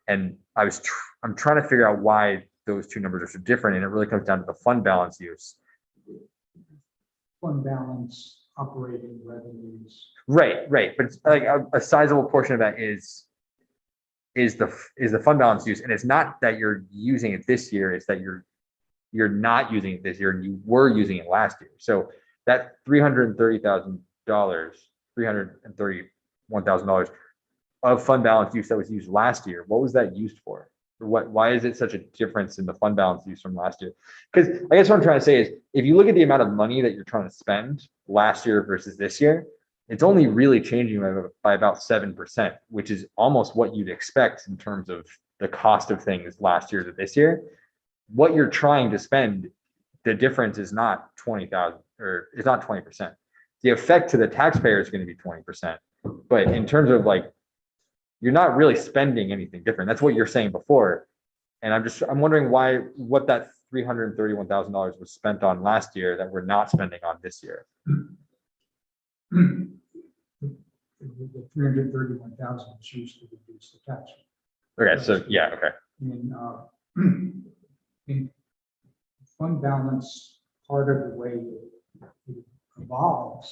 And I'm trying to figure out why those two numbers are so different. And it really comes down to the fund balance use. Fund balance, operating revenues. Right. But it's like a sizable portion of that is the fund balance use. And it's not that you're using it this year, it's that you're not using it this year and you were using it last year. So that $331,000 of fund balance use that was used last year, what was that used for? Why is it such a difference in the fund balance use from last year? Because I guess what I'm trying to say is if you look at the amount of money that you're trying to spend last year versus this year, it's only really changing by about 7%, which is almost what you'd expect in terms of the cost of things last year to this year. What you're trying to spend, the difference is not 20,000 or it's not 20%. The effect to the taxpayer is going to be 20%. But in terms of like, you're not really spending anything different. That's what you're saying before. And I'm wondering what that $331,000 was spent on last year that we're not spending on this year. The 331,000 is used to reduce the tax rate. Okay, so yeah, okay. In fund balance, part of the way it evolves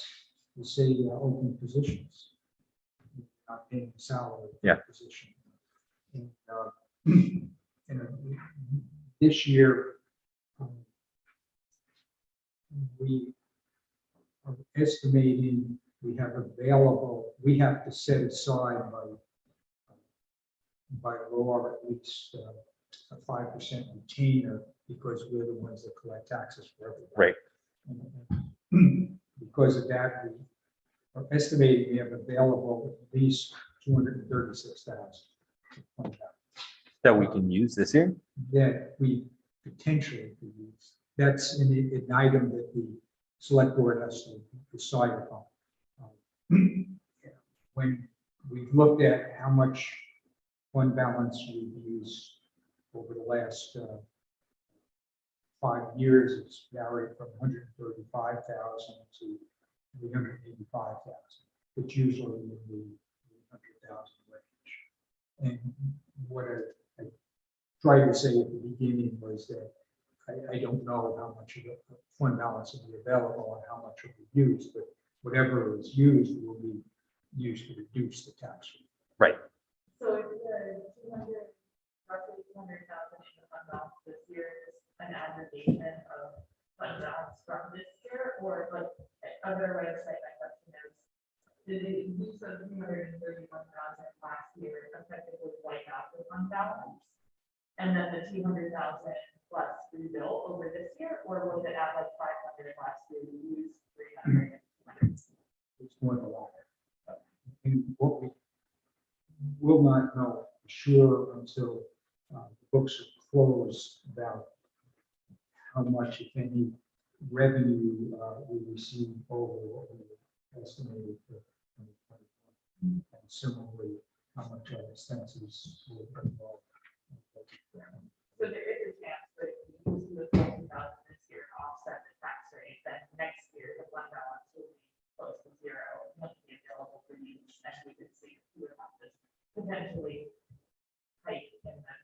is say open positions, not paying salary. Yeah. Position. And, this year, we are estimating we have to set aside by law at least a 5% retainer because we're the ones that collect taxes for everybody. Right. And because of that, we are estimating we have available at least $236,000 That we can use this year? that we potentially could use. That's an item that the select board has to decide upon. When we looked at how much fund balance we've used over the last 5 years, it's varied from 135,000 to 385,000. It's usually in the 100,000 range. And what I tried to say at the beginning was that I don't know how much of the fund balance will be available and how much will be used, but whatever is used will be used to reduce the tax rate. Right. So if the roughly 200,000 in the fund balance this year is an aggregation of fund balance from this year, or like other way to say my question is, did the use of 231,000 last year effectively wipe out the fund balance? And then the 200,000 plus rebuilt over this year, or was it at like 500 last year, we used 300? It's more than that. And what we will not know for sure until the books are closed about how much, if any, revenue we receive over what we estimated for 2021. And similarly, how much our expenses will involve. and we could see if we would have to potentially hike and then.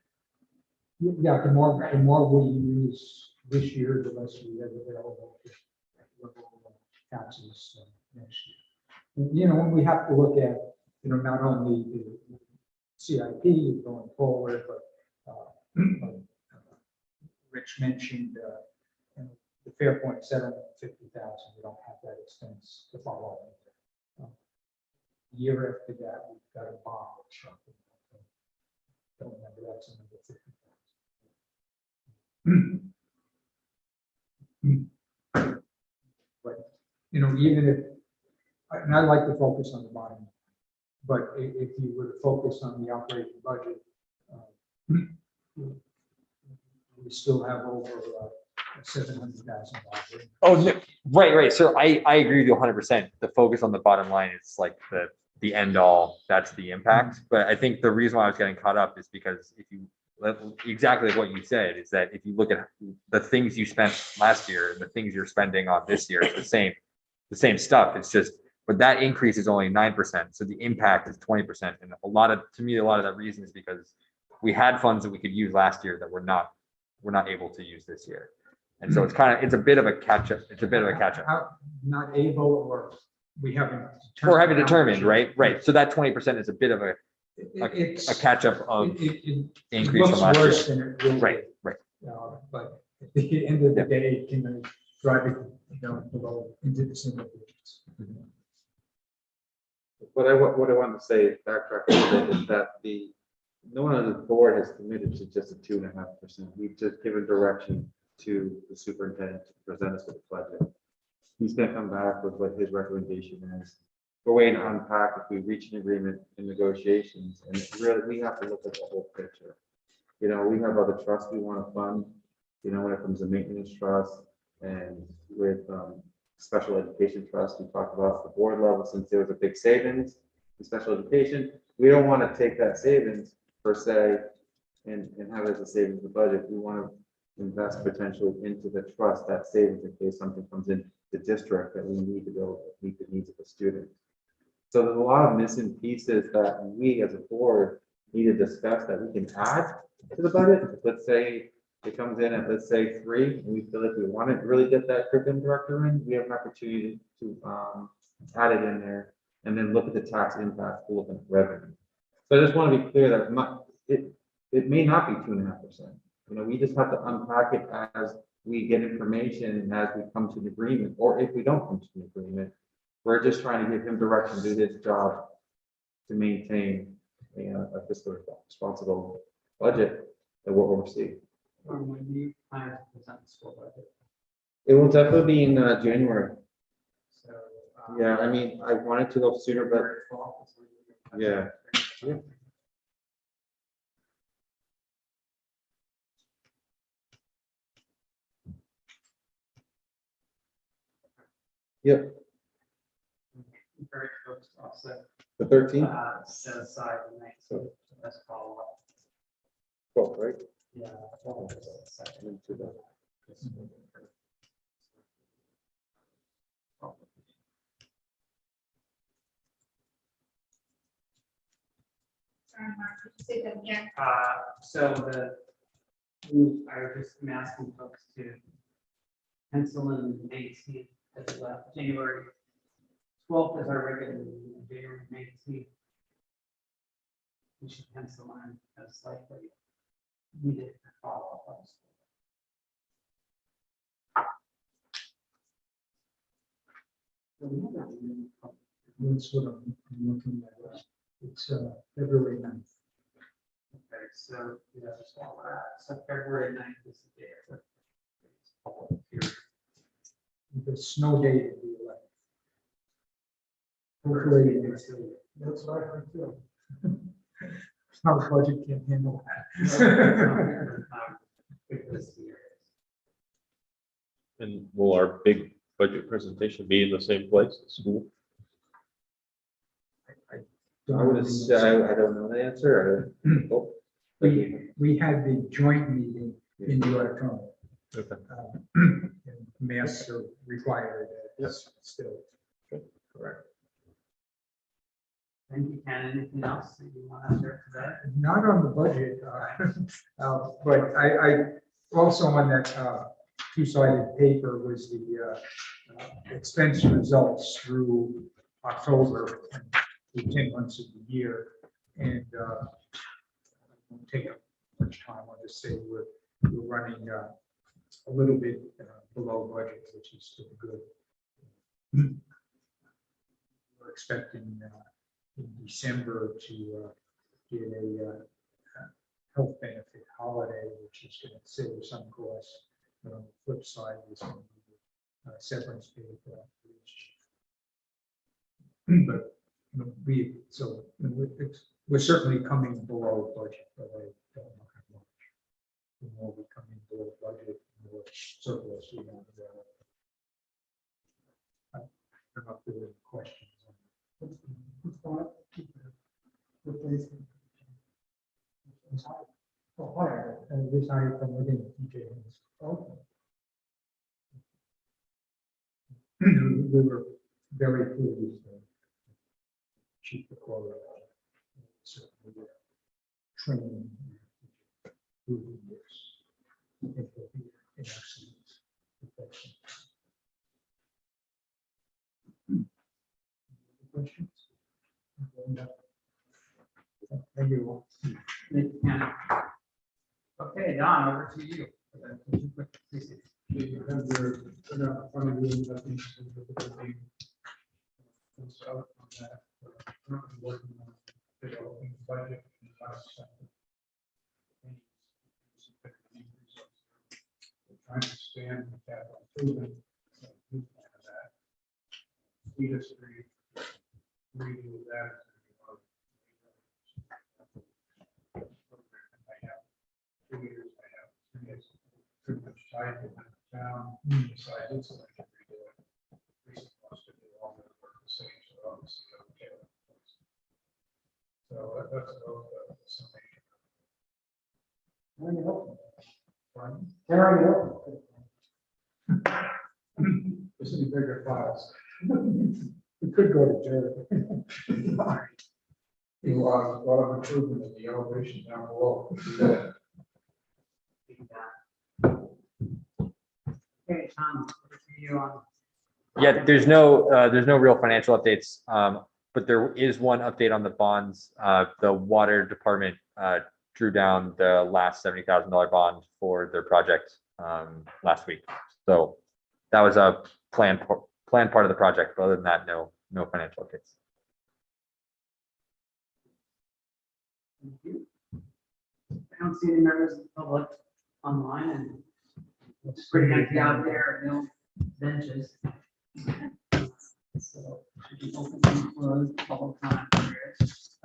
Yeah, the more we use this year, the less we have available for local taxes next year. You know, we have to look at, you know, not only the CIP going forward, but Rich mentioned, you know, the Fairpoint settlement, 50,000, we don't have that expense to follow. Year after that, we've got a bond. Don't remember, that's another 50,000. But, you know, even if, and I like to focus on the bottom, but if you were to focus on the operating budget, we still have over $700,000. Oh, no, right. So I agree with you 100%. The focus on the bottom line is like the end all, that's the impact. But I think the reason why I was getting caught up is because if you, exactly what you said, is that if you look at the things you spent last year and the things you're spending on this year, it's the same stuff. It's just, but that increase is only 9%. So the impact is 20%. And to me, a lot of that reason is because we had funds that we could use last year that we're not able to use this year. And so it's a bit of a catch up. It's a bit of a catch up. Not able, or we haven't. Or haven't determined, right? So that 20% is a bit of a It's catch up of it increase looks from last worse year. than it really Right. is. But at the end of the day, it can drive it, you know, below into the single digits. What I wanted to say, backtrack a little bit, is that no one on the board has committed to just a 2.5%. We've just given direction to the superintendent to present us with a budget. He's gonna come back with what his recommendation is. We're waiting to unpack if we reach an agreement in negotiations, and really, we have to look at the whole picture. You know, we have other trusts we want to fund, you know, when it comes to maintenance trust and with special education trust, we talked about the board level, since there was a big savings in special education. We don't want to take that savings per se and have it as a savings in the budget. We want to invest potentially into the trust, that savings, in case something comes in the district that we need to go meet the needs of the student. So there's a lot of missing pieces that we as a board need to discuss that we can add to the budget. Let's say it comes in at, let's say 3, and we feel like we want to really get that curriculum director in, we have an opportunity to add it in there and then look at the tax impact to look at revenue. So I just want to be clear that it may not be 2.5%. You know, we just have to unpack it as we get information and as we come to an agreement, or if we don't come to an agreement, we're just trying to give him direction to do his job to maintain a fiscally responsible budget that we'll oversee. When do you plan to present the school budget? It will definitely be in January. So. Yeah, I mean, I wanted to go sooner, but February 12th is when you- yeah. Yep, Very close to offset. the 13th, Set aside the next, so that's follow up. 12th, right? Yeah. 12th is the second. Into the- Sorry, Mark, could you say that again? So I was just asking folks to pencil in May 18th as January 12th is our regular meeting, and January 18th. We should pencil in as likely needed to follow up on. So we have a meeting. That's what I'm looking at. It's February 9th. Okay, so, yeah, so February 9th is the day of the public hearing. The snow date is the 11th. Hopefully, that's what I think too. Our budget can't handle that. And will our big budget presentation be in the same place at school? I would say, I don't know the answer. Oh, We had the joint meeting in the auditorium. Okay. And masks are required. Still. Good. Correct. Thank you, Ken. Anything else that you want to share today? Not on the budget, but I also on that two-sided paper was the expense results through October, and the 10 months of the year. And I won't take up much time. I'll just say we're running a little bit below budget, which is still good. We're expecting in December to get a health benefit holiday, which is going to save some costs. But on the flip side, there's going to be severance pay for that. But we're certainly coming below budget, but I don't know how much. The more we come in below budget, the more surplus we have available. I don't know if there are any questions on that. What's going on? Replacement. Oh, higher. And this I from within TJ. Okay. We were very pleased to keep the quality. Certainly, training. Improving this. I think there'll be an excellent perfection. Questions? Thank you all. Thank you, Ken. Okay, Don, over to you. You have your, one of the, I think, so on that, currently working on developing the budget. And we're trying to expand the capital improvement. Industry, reading that. I have 2 years, I have 3 years, pretty much tied to the town, decided so I can redo it. Recently wants to do all the work the same, so obviously. So that's about the summation. Carry it up. Pardon? Carry it up. This is bigger files. We could go to jail. A lot of improvement in the elevation down below. Okay, Tom, over to you on. Yeah, there's no real financial updates, but there is one update on the bonds. The water department drew down the last $70,000 bond for their project last week. So that was a planned part of the project, but other than that, no financial updates. Thank you. I don't see any members of the public online, and it's pretty empty out there, no benches. So I can open and close public comment periods.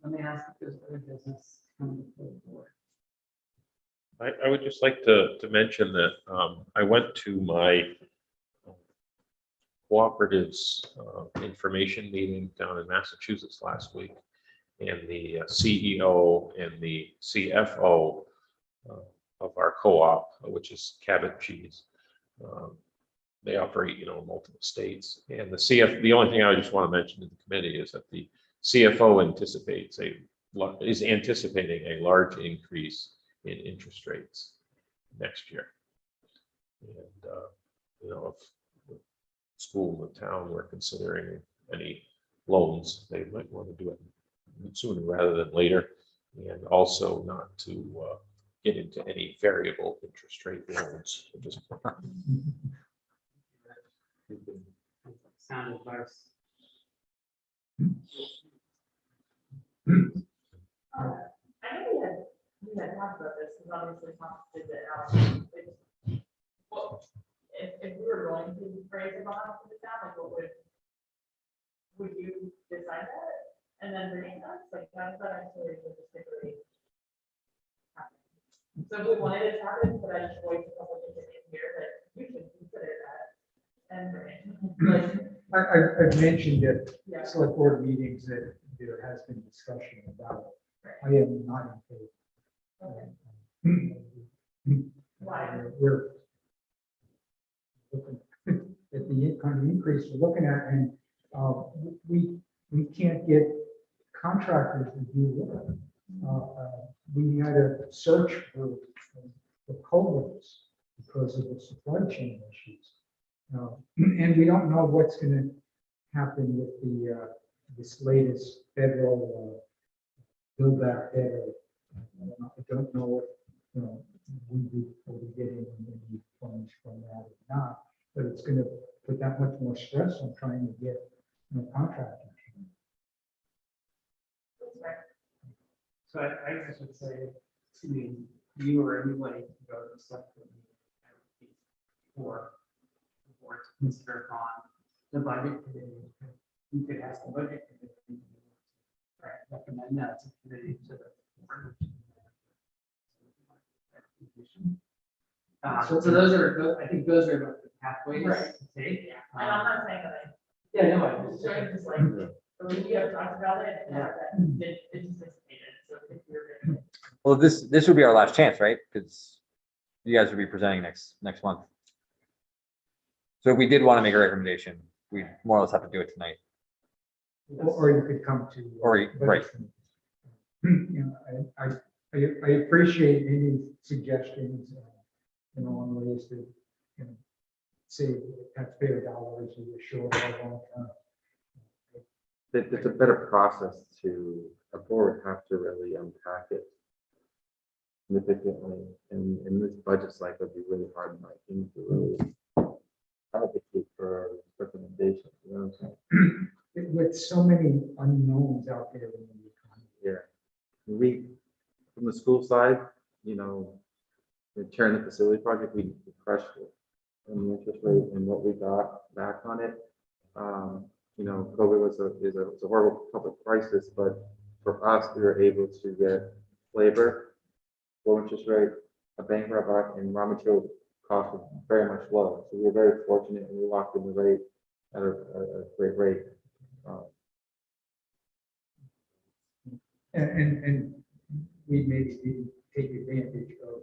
Let me ask if there's other business coming before the board. I would just like to mention that I went to my cooperatives information meeting down in Massachusetts last week, and the CEO and the CFO of our co-op, which is Cabot Cheese, they operate, in multiple states. And the only thing I just want to mention to the committee is that the CFO is anticipating a large increase in interest rates next year. And, if the school and the town were considering any loans, they might want to do it sooner rather than later, and also not to get into any variable interest rate loans at this point. Sound advice. I know we had talked about this, because obviously Tom did it. Well, if we were going to raise a bond for the town, like what would you decide that? And then bring us, like, how does that actually logistically happen? So if we wanted it to happen, but I just voiced a couple of things in here that you should consider that. And I've mentioned at Yeah. select board meetings that there has been discussion about it. I am not in favor. Why? We're looking at the kind of increase we're looking at, and we can't get contractors to do work. We had to search for culverts because of the supply chain issues. And we don't know what's gonna happen with this latest federal build back better. I don't know what, will be getting any funds from that or not, but it's gonna put that much more stress on trying to get, contractors. So I just would say, to me, you or anybody can go to the select committee or the board to consider on the budget committee. You could ask the budget committee, right, recommend that to committee to the board. So those are, I think those are the pathways Right. to take. Yeah, and I'm not saying that I, Yeah, no, I it's just like, we have talked about it, and it just anticipated, so if you're gonna. Well, this would be our last chance, right? Because you guys will be presenting next month. So if we did want to make a recommendation, we more or less have to do it tonight. Or you could come to. Right. I appreciate any suggestions, on ways to, save taxpayer dollars or short or long term. It's a better process to, a board would have to really unpack it significantly, and in this budget cycle, it'd be really hard, in my opinion, to really advocate for recommendations, you know what I'm saying? With so many unknowns out there in the economy. Yeah, we, from the school side, the chairing the facility project, we crushed it. And the interest rate and what we got back on it. COVID was a horrible public crisis, but for us, we were able to get labor, low interest rate, a bank robot, and raw material cost was very much low. So we were very fortunate, and we locked in the rate at a great rate. And we maybe didn't take advantage of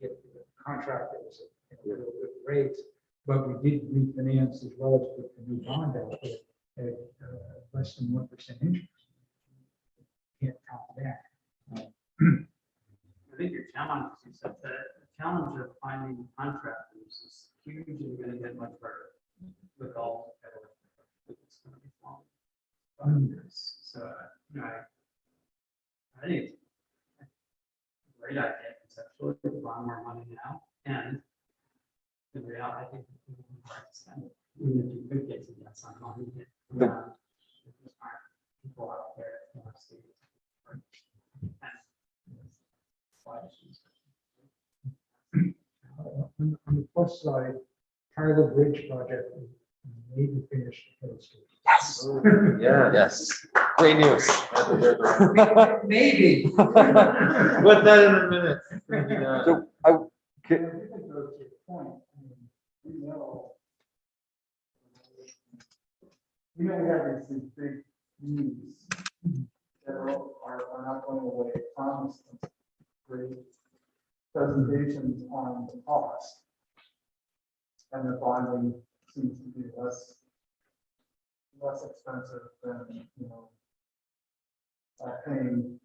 get the contractors at a little bit rates, but we did refinance as well as put the new bond out there at less than 1% interest. Can't top that. I think your challenge, you said that the challenge of finding contractors is huge and going to get much harder with all. It's going to be long. So, I think it's a great idea conceptually, with a lot more money now, and in reality, I think it's hard to spend it. Even if you could get to that some money, there aren't people out there who want to see it. On the plus side, Tyler Bridge project may be finished. Yes. Yeah. Yes. Great news. Maybe. Put that in a minute. So I think it goes to your point, we have these big needs that are not going away. Promise great presentations on the cost. And the bonding seems to be less expensive than, paying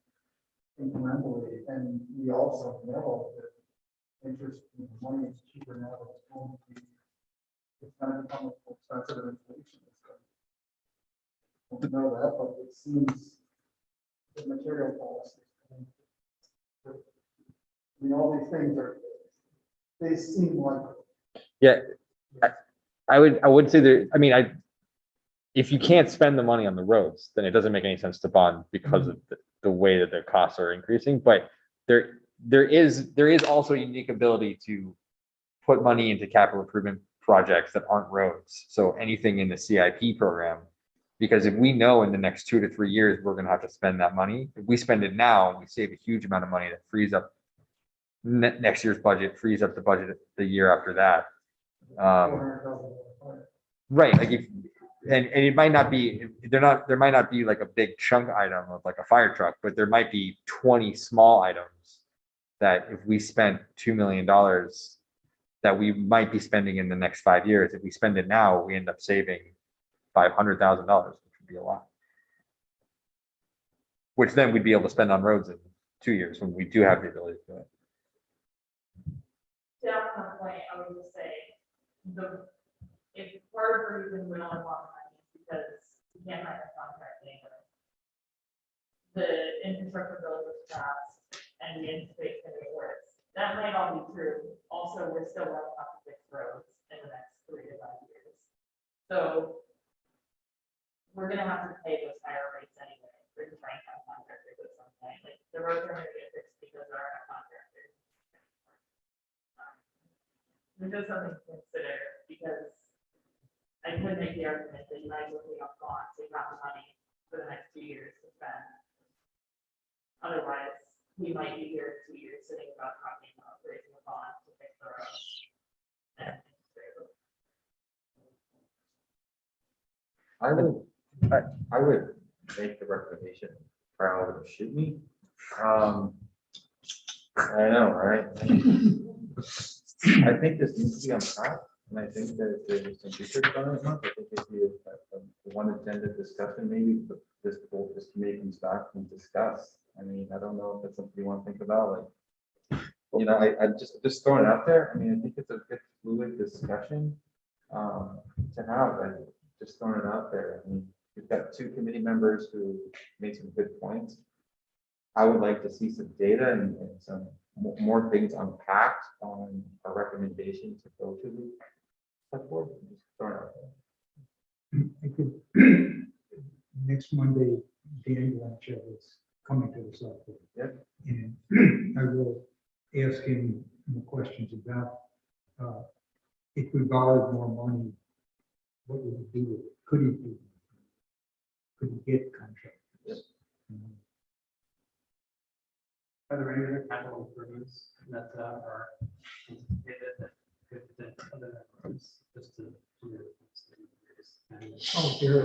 incrementally. And we also know that interest in money is cheaper now than it's going to be. It's going to become more expensive than inflation. We know that, but it seems the material costs. All these things they seem like. Yeah, I would say there, if you can't spend the money on the roads, then it doesn't make any sense to bond because of the way that their costs are increasing. But there is also a unique ability to put money into capital improvement projects that aren't roads. So anything in the CIP program, because if we know in the next 2 to 3 years, we're going to have to spend that money, if we spend it now, we save a huge amount of money that frees up next year's budget, frees up the budget the year after that. Right. Like and it might not be, there might not be like a big chunk item of like a fire truck, but there might be 20 small items that if we spent $2 million that we might be spending in the next 5 years. If we spend it now, we end up saving $500,000, which would be a lot. Which then we'd be able to spend on roads in 2 years when we do have the ability to do it. To that point, I would just say, if part of the reason we don't want money is because we can't write a contract anyway. The infrastructure bill was passed and the interface can get worse. That might all be true. Also, we're still running up to fix roads in the next 3 to 5 years. So we're gonna have to pay those higher rates anyway. We're just trying to have contractors at some point. Like the roads are gonna get fixed because there are no contractors. It's just something to consider because I could make the argument that you might looking up bonds, so you got the money for the next 2 years to spend. Otherwise, we might be here 2 years sitting about talking about raising a bond to fix the road. I would make the recommendation, Carl would shoot me. I know, right? I think this needs to be on top, and I think that there's some research on it. I think if you one agenda discussion, maybe this committee comes back and discuss. I mean, I don't know if that's something you want to think about, like, you know, I just throwing it out there. I mean, I think it's a good fluid discussion to have, and just throwing it out there. I mean, we've got 2 committee members who made some good points. I would like to see some data and some more things unpacked on a recommendation to go to the select board. Just throwing it out there. I could, next Monday, Dan Blanchard is coming to the select board. Yep. And I will ask him more questions about, if we borrowed more money, what would he do with it? Could he do it? Could he get contractors? Are there any other capital improvements that are anticipated that could, that other than roads, just to? Oh, there,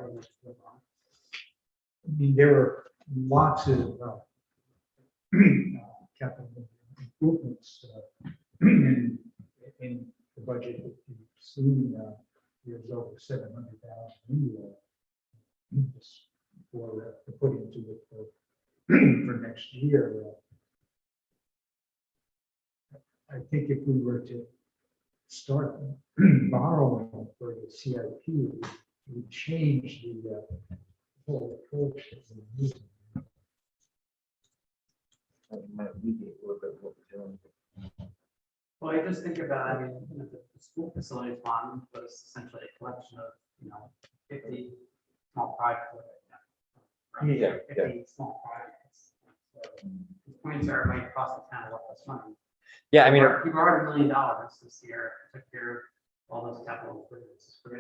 I mean, there are lots of capital improvements in the budget. Soon, there's over 700,000 in there just for to put into it for next year. I think if we were to start borrowing for the CIP, it would change the whole approach that we're using. That might alleviate a little bit of what we're doing. Well, I just think about, I mean, you know, the school facilities fund was essentially a collection of, you know, 50 small projects. Right? Yeah, 50 small projects. So the points are, it might cost the town a lot less money. Yeah, I mean, You borrowed $1 million this year, took care of all those capital improvements. That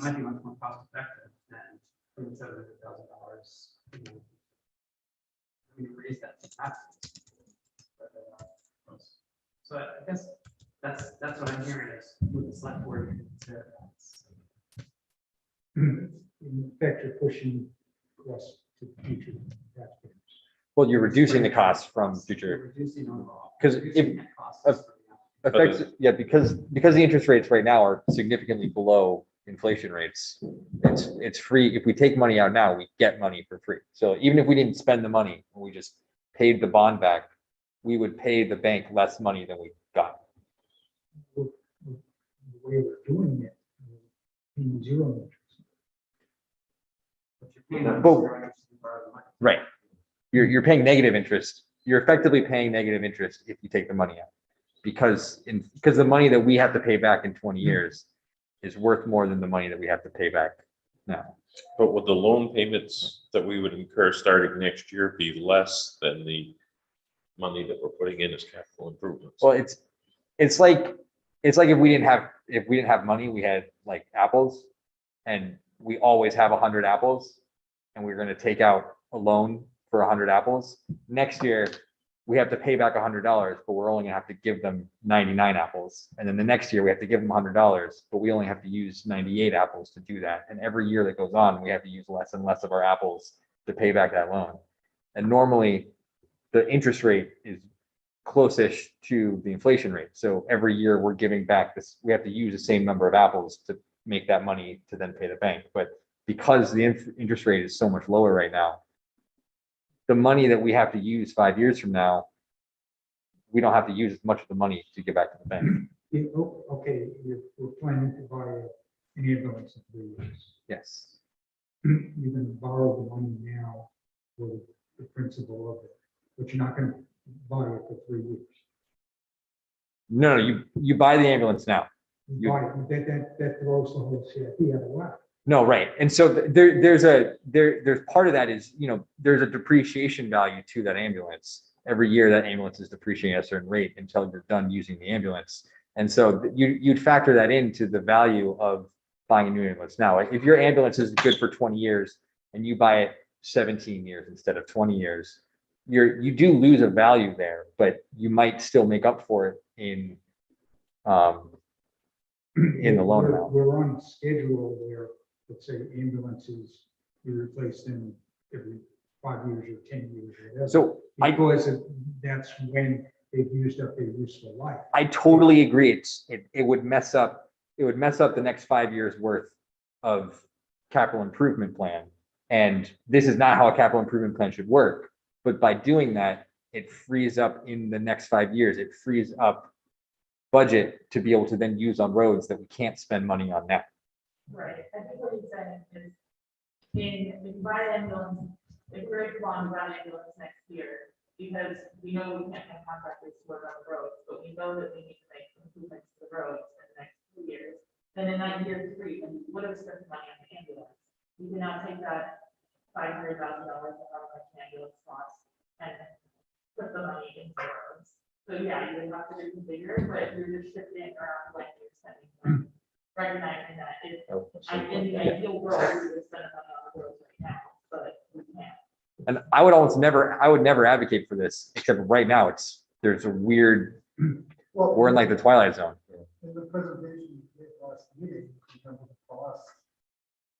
might be much more cost effective than $700,000. I mean, raise that to taxes. So I guess that's what I'm hearing is with the select board. you consider that. In effect, you're pushing costs to future taxpayers. well, you're reducing the costs from future, Reducing overall. 'Cause reducing if- net costs if- for the affects, yeah, because the interest rates right now are significantly below inflation rates. It's free. If we take money out now, we get money for free. So even if we didn't spend the money, we just paid the bond back, we would pay the bank less money than we got. The way we're doing it, in zero interest. But you're paying them But- for interest to borrow the money. Right. You're paying negative interest. You're effectively paying negative interest if you take the money out. Because the money that we have to pay back in 20 years is worth more than the money that we have to pay back now. But would the loan payments that we would incur starting next year be less than the money that we're putting in as capital improvements? Well, it's like if we didn't have money, we had like apples, and we always have 100 apples, and we're going to take out a loan for 100 apples. Next year, we have to pay back $100, but we're only gonna have to give them 99 apples. And then the next year we have to give them $100, but we only have to use 98 apples to do that. And every year that goes on, we have to use less and less of our apples to pay back that loan. And normally the interest rate is close-ish to the inflation rate. So every year we're giving back this, we have to use the same number of apples to make that money to then pay the bank. But because the interest rate is so much lower right now, the money that we have to use 5 years from now, we don't have to use as much of the money to give back to the bank. Okay, we're planning to buy an ambulance in 3 years. Yes. You're gonna borrow the money now for the principal of it, but you're not gonna buy it for 3 years. No, you buy the ambulance now. You buy it, that throws the whole CIP out of whack. No, right. And so there's part of that is, there's a depreciation value to that ambulance. Every year that ambulance is depreciating at a certain rate until you're done using the ambulance. And so you'd factor that into the value of buying a new ambulance. Now, if your ambulance is good for 20 years and you buy it 17 years instead of 20 years, you do lose a value there, but you might still make up for it in the loan amount. We're on schedule where, let's say, ambulances, you replace them every 5 years or 10 years or whatever. So Because that's when they've used up their useful life. I totally agree. It would mess up the next 5 years worth of capital improvement plan. And this is not how a capital improvement plan should work. But by doing that, it frees up in the next 5 years, it frees up budget to be able to then use on roads that we can't spend money on now. Right, I think what he's saying is, if you buy an ambulance, if we're able to buy an ambulance next year, because we know we can't have contractors to work on the roads, but we know that we need to make improvements to the roads in the next 2 years. Then in that year 3, when we would have spent money on the ambulance, you can now take that $500,000 out of the ambulance cost and put the money into the roads. So yeah, you would have to reconfigure, but you're just shifting around when you're spending money, recognizing that it's in the ideal world, we would spend money on the roads right now, but we can't. And I would never advocate for this, except right now there's a weird, Well, we're in like the twilight zone. in the presentation you did last meeting, in terms of the cost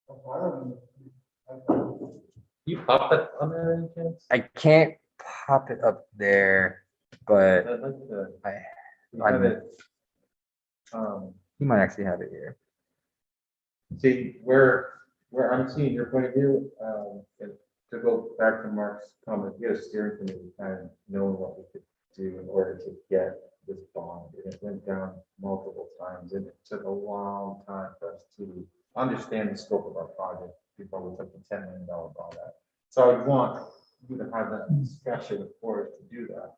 of borrowing, You pop that on there, any chance? I can't pop it up there, but I'd like to. You I'm- have it. you might actually have it here. See, where I'm seeing your point of view, and to go back to Mark's comment, we had a steering committee kind of knowing what we could do in order to get this bond. And it went down multiple times, and it took a long time for us to understand the scope of our project before we took the $10 million bond out. So I would want you to have that discussion for us to do that.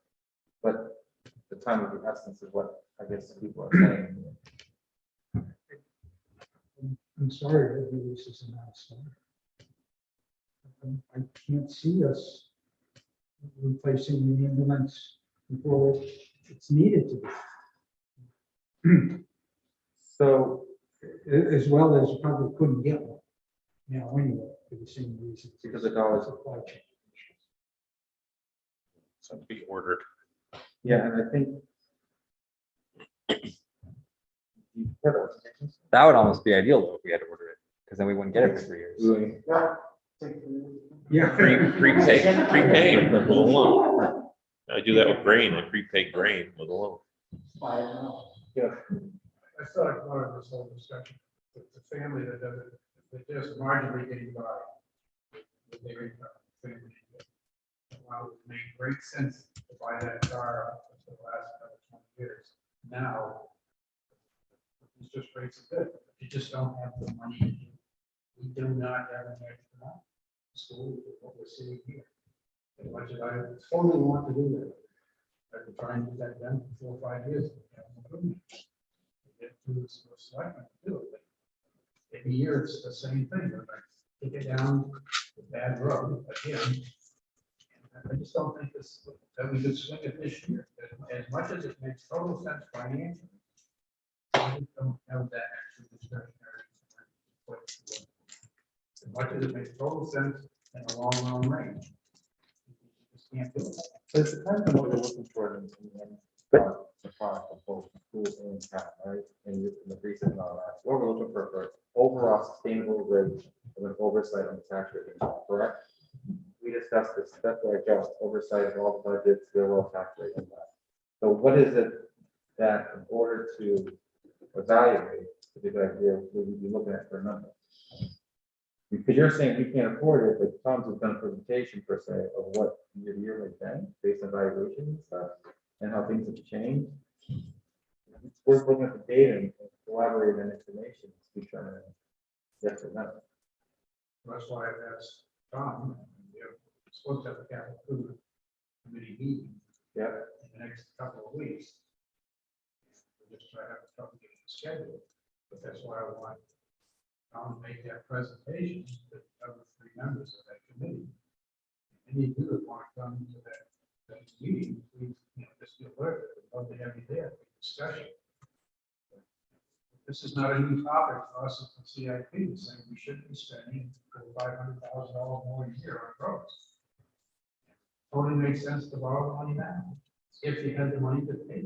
But the time of the essence is what I guess people are saying. I'm sorry, that this is an outside. I can't see us replacing the ambulance before it's needed to be. So As well as you probably couldn't get one now anyway, for the same reasons. because the dollars, Supply chain. So be ordered. yeah, and I think. That would almost be ideal though, if we had to order it, because then we wouldn't get it for 3 years. yeah. take 3 years. Yeah. Prepay with a loan. I do that with grain. I prepay grain with a loan. Buy it now. I thought part of this whole discussion, the family that does it, they're just marginally getting by with their income. Family. While it made great sense to buy that car for the last 20 years, now it's just rates are good. You just don't have the money. We do not have an extra amount. School is what we're seeing here. As much as I totally want to do that, I've been trying to get that done for 4 or 5 years. Get to this selectmen to do it. But every year it's the same thing. We're like, take it down the bad road again. And I just don't think that we could swing it this year. As much as it makes total sense financially, I just don't have that extra discretionary. As much as it makes total sense in the long range. You just can't do it. So it depends on what you're looking for in the end. The product of both schools and town, right? And the reason and all that. What we're looking for overall sustainable rate of an oversight on the tax rate, correct? We discussed this, that's why I just oversight of all the budgets, the overall tax rate and that. So what is it that in order to evaluate the good idea, we would be looking at for a number? Because you're saying we can't afford it, but Tom's has done a presentation per se of what year to year has been based on valuation and stuff and how things have changed. It's worth looking at the data and collaborating on information to determine yes or no. That's why I've asked Tom, we're supposed to have a capital improvement committee meeting Yeah. in the next couple of weeks. We're just trying to have a couple of schedule, but that's why I want Tom to make that presentation to the other three members of that committee. Any of you that want to come to that meeting, please, just be alert, we'd love to have you there for discussion. This is not a new topic for us at the CIP, saying we should be spending $500,000 more a year on roads. Totally makes sense to borrow the money now, if you had the money to pay.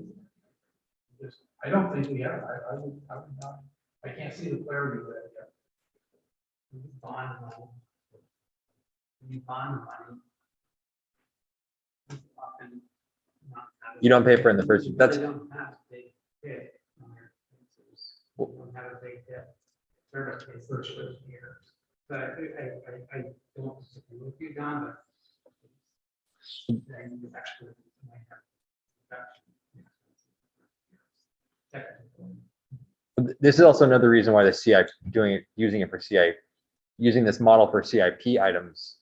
Just, I don't think we have, I would not, I can't see the clarity of that yet. You bond money. You bond money. It's often not have it- You don't pay for it in the first, You that's, really don't have to pay it on your expenses. You don't have a big debt service case first year. But I don't disagree with you, Don, but then you actually might have reduction in expenses. Technically. this is also another reason why the CIP using it for CIP, using this model for CIP items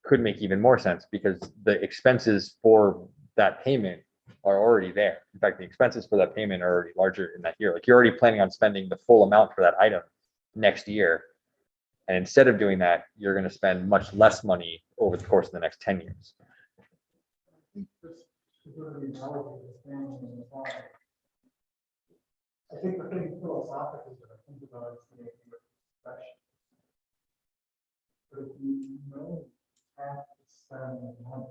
could make even more sense because the expenses for that payment are already there. In fact, the expenses for that payment are already larger in that year. Like you're already planning on spending the full amount for that item next year. And instead of doing that, you're going to spend much less money over the course of the next 10 years. I think this is going to be analogy to family and the father. I think the thing philosophically that I think about is the idea of suppression. But if you know have to spend money,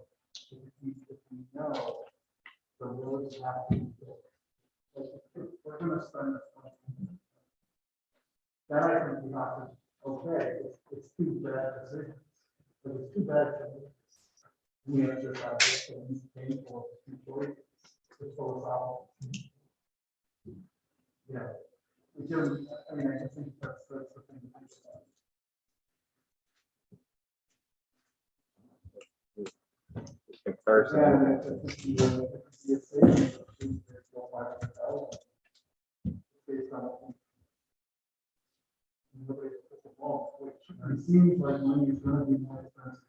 if you know the roads have to be built, like if we're going to spend this money, then I think we have to, okay, it's two bad decisions, but it's too bad decisions. We exercise this and it's painful, it's too choices, it's philosophical. Yeah, we do, I mean, I think that's the thing to think about. Comparison. Yeah, if the savings of 2, 3, 4, 500,000, based on nobody puts the ball, which it seems like money is going to be more expensive.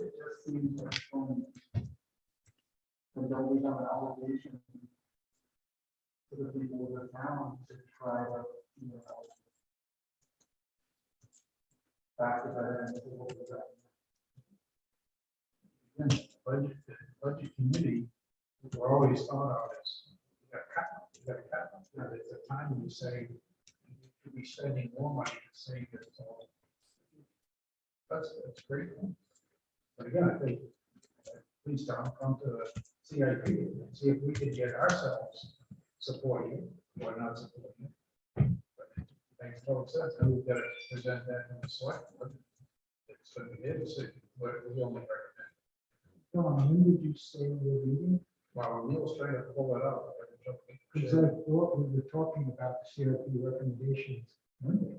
It just seems like only, and don't we have an obligation to the people of the town to try to, factor that in. And budget committee, we're always thought of as, you got to cut. There's a time when you say, you could be spending more money to say that it's all. That's great. But again, I think, please don't come to the CIP and see if we can get ourselves supporting or not supporting. But it makes total sense, and we've got to present that in the select board. It's going to be their decision, but we only recommend. Don, when did you say you're leaving? While Neil's trying to pull it up. Because I thought we were talking about the CIP recommendations Monday.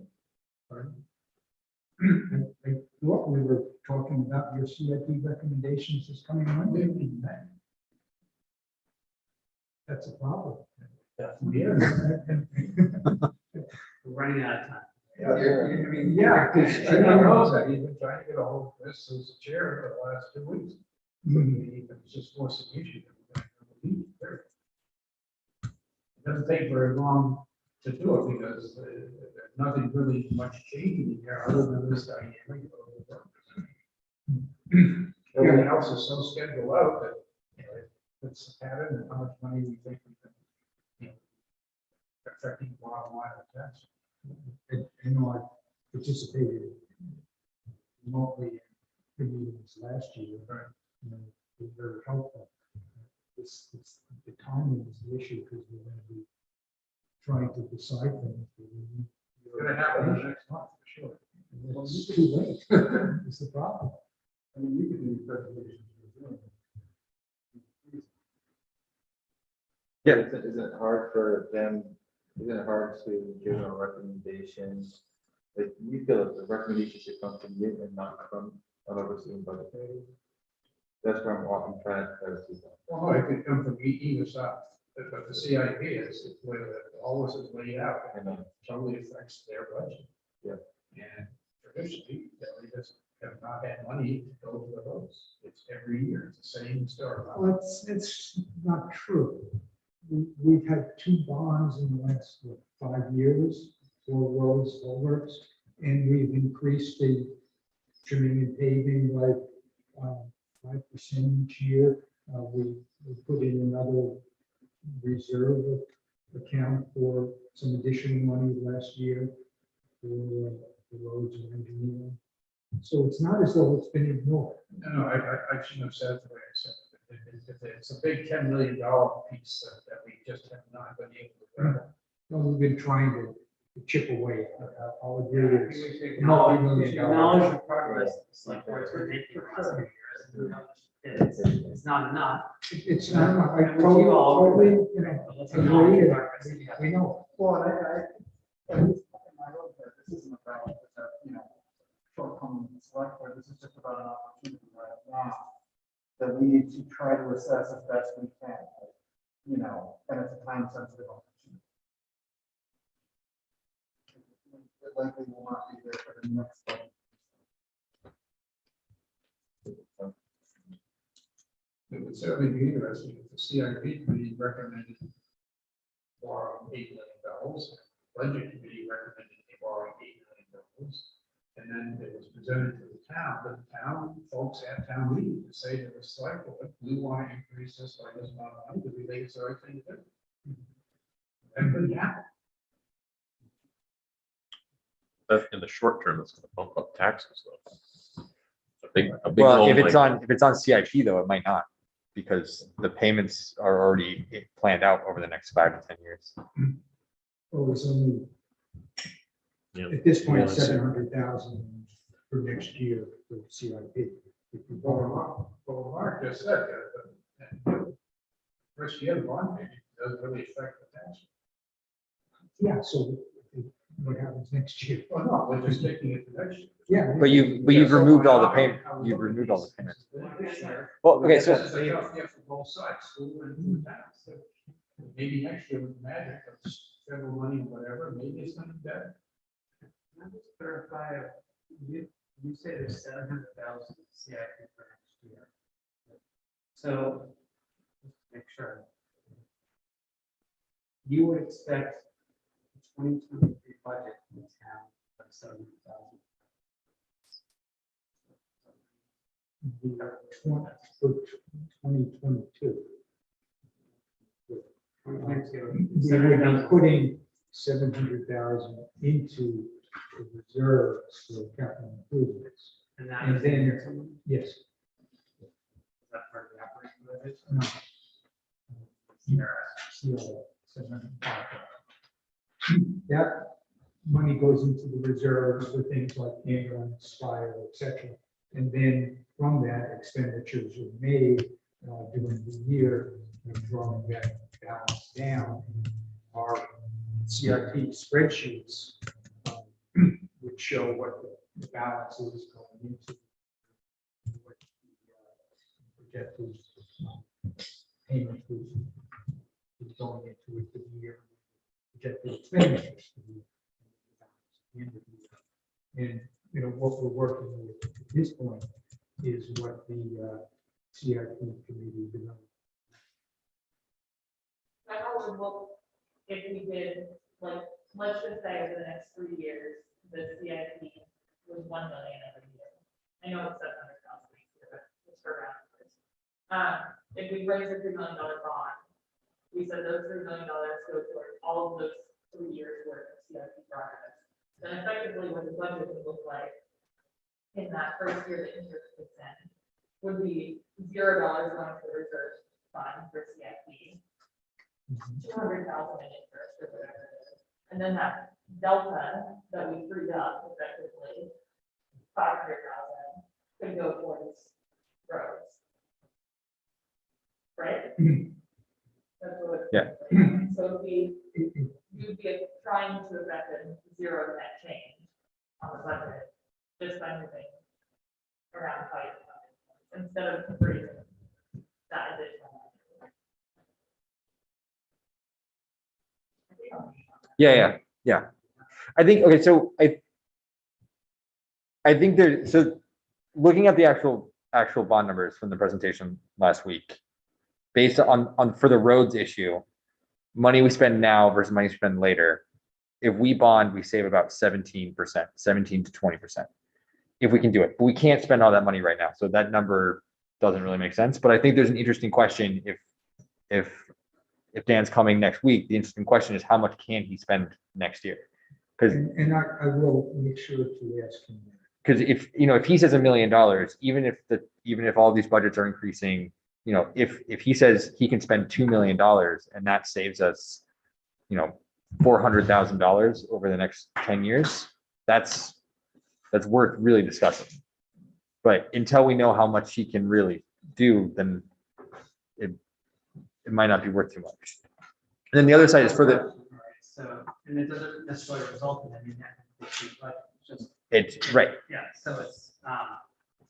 Pardon? I thought we were talking about your CIP recommendations is coming Monday. That's a problem. Yeah. We're running out of time. Yeah, because I don't know that he's been trying to get a hold of Chris as the chair for the last 2 weeks. It's just forcing the issue. It doesn't take very long to do it because there's nothing really much changing here other than this dynamic. Everything else is so scheduled out that, it's a pattern and how much money we think we can, affecting the bottom line of the tax. I know I participated remotely in meetings last year. Right. And it was very helpful. The timing is the issue because we're going to be trying to decide things. It's gonna happen next month for sure. Well, it's too late. It's the problem. I mean, you could do presentations. Yeah. Is it hard for them, isn't it hard to give a recommendation? Like, you feel that the recommendation should come from you and not from an overseeing budget committee? That's where I'm walking, trying to clarify that. Well, no, it could come from either side, but the CIP is where all this is laid out, and it totally affects their budget. Yeah. And traditionally, they just have not had money to go to the votes. It's every year, it's the same story. Well, it's not true. We've had 2 bonds in the last, what, 5 years for roads, culverts, and we've increased the trimming and paving by 5% each year. We put in another reserve account for some additional money last year for the roads and engineering. So it's not as though it's been ignored. No, I shouldn't have said it the way I said it. It's a big $10 million piece that we just have not been able to grab. No, we've been trying to chip away. I'll agree I with think we it. should Multi-million dollar. acknowledge the progress, it's like, we're making the last few years. It's not enough. It's not, I And we keep all- totally, you know, But let's agree, acknowledge the and progress that we have. we know. Well, and at least in my own head, this isn't about, shortcoming in the select board, this is just about an opportunity right now that we need to try to assess as best we can, and it's a time sensitive opportunity. It likely will not be there for the next one. It would certainly be interesting if the CIP committee recommended borrowing $8 million, budget committee recommended borrowing $8 million. And then it was presented to the town, but the town folks at town meeting to say to the select board, we want to increase this by this amount of money, do we think it's the right thing to do? That couldn't happen. But in the short term, it's gonna bump up taxes though. A big Well, loan if it's like- on, if it's on CIP though, it might not, because the payments are already planned out over the next 5 to 10 years. Oh, it's only, Yeah. at this point, Yeah, I see. 700,000 for next year for CIP. If you borrow. Mark just said that, first year, the bond payment doesn't really affect the tax. Yeah, so what happens next year? Well, no, we're just taking it to next year. Yeah. But you've removed all the payment, you've removed all the payments. Well, okay, so, It's a tough year for both sides, school and the town. So maybe next year with the magic of federal money, whatever, maybe it's gonna be better. Can I just clarify, you say there's 700,000 CIP for next year. So, just to make sure. You would expect the 2023 budget in the town of 700,000. For 2022. We would be putting 700,000 into the reserves for capital improvements. And that And is then- in here somewhere? Yes, Is that part of the operating budget? no. Here. CLO, 705,000. That money goes into the reserves for things like ambulance, fire, et cetera. And then from that, expenditures are made during the year, and drawing that balance down. Our CIP spreadsheets would show what the balance is going into. What the projected payment is going into it for the year. Projected expenditures for the end of the year. And, what we're working with at this point is what the CIP committee developed. I know it would look if we did, like, let's just say over the next 3 years, the CIP was 1 million every year. I know it's 700,000, but it's for round numbers. If we raise a $3 million bond, we said those $3 million go toward all of those 3 years worth of CIP projects. Then effectively what the budget would look like in that first year that interest kicks in would be $0 going to the reserve fund for CIP. 200,000 in interest or whatever it is. And then that delta that we freed up effectively, 500,000 could go towards roads. Right? That's what. Yeah. So it'd be, you'd be trying to effect a zero net change on the budget, just by moving around five, instead of raising that additional. Yeah. I think, okay, so I think there, so looking at the actual bond numbers from the presentation last week, based on for the roads issue, money we spend now versus money we spend later, if we bond, we save about 17%, 17 to 20%. If we can do it, but we can't spend all that money right now. So that number doesn't really make sense. But I think there's an interesting question if Dan's coming next week, the interesting question is how much can he spend next year? Because And I will make sure to ask him that. because if he says $1 million, even if all these budgets are increasing, if he says he can spend $2 million and that saves us, $400,000 over the next 10 years, that's worth really discussing. But until we know how much he can really do, then it might not be worth too much. And then the other side is for the. Right, so, and it doesn't necessarily result in any net increase, but it's just, It's right. yeah, so it's,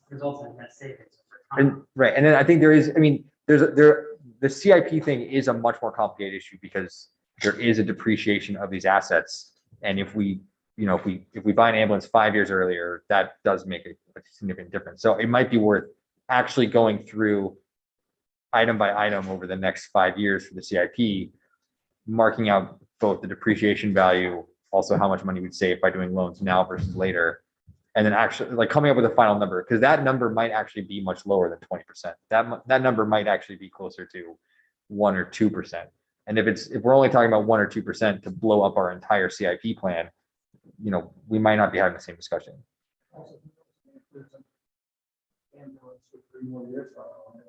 results in net savings. And right. And then I think there is, the CIP thing is a much more complicated issue because there is a depreciation of these assets. And if we buy an ambulance 5 years earlier, that does make a significant difference. So it might be worth actually going through item by item over the next 5 years for the CIP, marking out both the depreciation value, also how much money we'd save by doing loans now versus later, and then actually like coming up with a final number, because that number might actually be much lower than 20%. That number might actually be closer to 1 or 2%. And if we're only talking about 1 or 2% to blow up our entire CIP plan, we might not be having the same discussion. Also, there's an ambulance for 3 more years on it.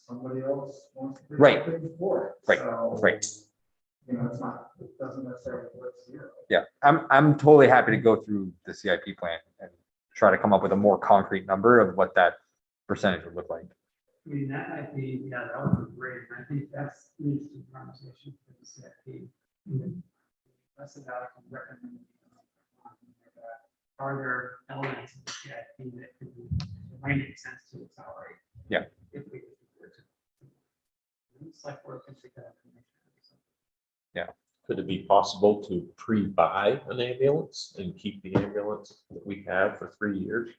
Somebody else wants to do Right. something for it. Right. So, Right. It's not, it doesn't necessarily work here. Yeah, I'm totally happy to go through the CIP plan and try to come up with a more concrete number of what that percentage would look like. I mean, that might be, yeah, that would be great, and I think that's an interesting conversation for the CIP. That's about recommending. Are there elements of the CIP that could be, it might make sense to accelerate? Yeah. If we were to. It's like we're going to take that information. Could it be possible to pre-buy an ambulance and keep the ambulance that we have for 3 years?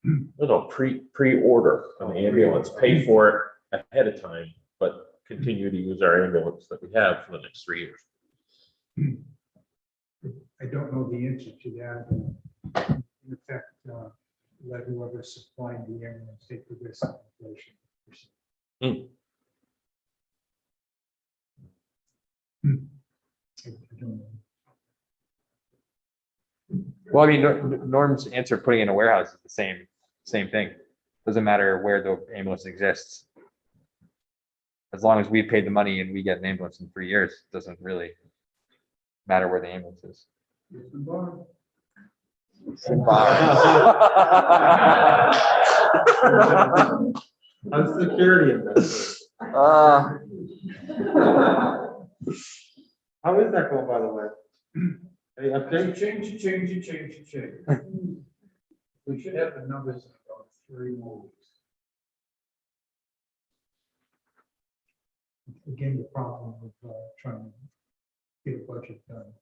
No, pre-order an ambulance, pay for it ahead of time, but continue to use our ambulance that we have for the next 3 years. I don't know the answer to that. In effect, let whoever's supplying the ambulance take the risk of inflation. I don't know. Well, I mean, Norm's answer, putting in a warehouse is the same thing. Doesn't matter where the ambulance exists. As long as we paid the money and we get an ambulance in 3 years, it doesn't really matter where the ambulance is. I'm security investor. How is that going, by the way? Any update? Change. We should have the numbers in about 3 more weeks. Again, the problem with trying to get a budget done.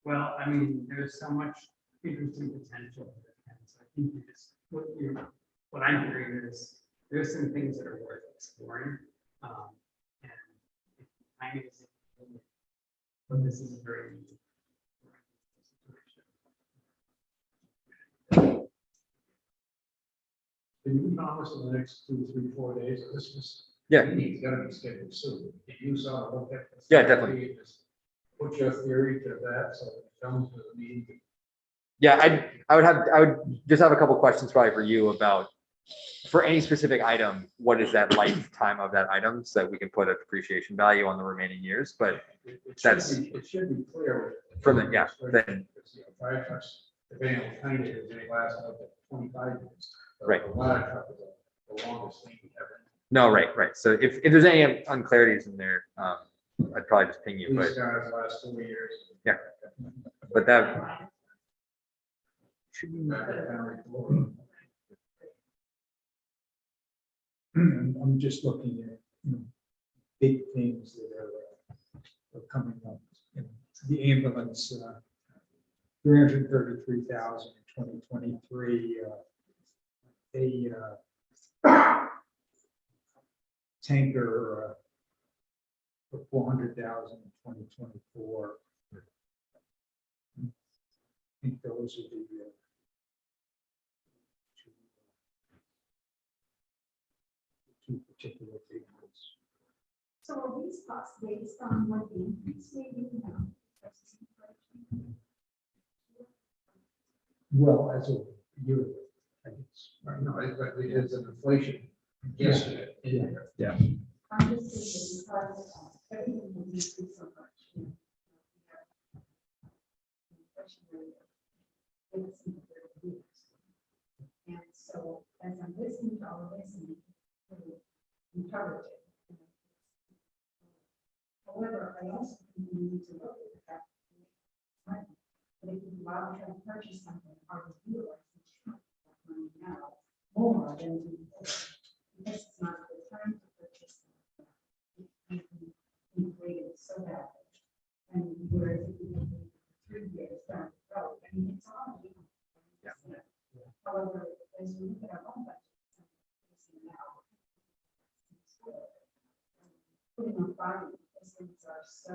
Well, I mean, there's so much interesting potential. And so I think what I'm hearing is there's some things that are worth exploring. And I mean, but this is a very. Can you promise in the next 2, 3, 4 days, this is. Yeah. It's gotta be scheduled soon. Can you sort of look at this? Yeah, definitely. Just put your theory to that, so it comes to the meeting. Yeah, I would just have a couple questions probably for you about, for any specific item, what is that lifetime of that item so that we can put a depreciation value on the remaining years, but It That's- should be clear. from the, yeah, then, Fire trucks depending on kind of, they last up to 25 years. So Right. The ladder truck is the longest thing we ever. No, right. So if there's any unclarities in there, I'd probably just ping you, These but, guys last 4 years. Yeah. but that, I'm just looking at, big things that are coming up. The ambulance, 333,000 in 2023. Tanker for 400,000 in 2024. I think those are the two particular big ones. So are these costs based on what the increase may be now? versus inflation? Well, as a year, I guess. Right, no, it's an inflation. Yes. Yeah. I'm just thinking because everything will increase so much. Inflation rate is in the 30 years. And so as I'm listening to all of this and encourage it. However, I also think we need to look at the fact that if you allow to purchase something, are you utilizing that money now more than before? This is not the time to purchase something. Inflated so badly. And whereas if you have 3 years down the road, I mean, it's all. Yeah. However, as we look at our own budget, now, putting on fire, these things are so.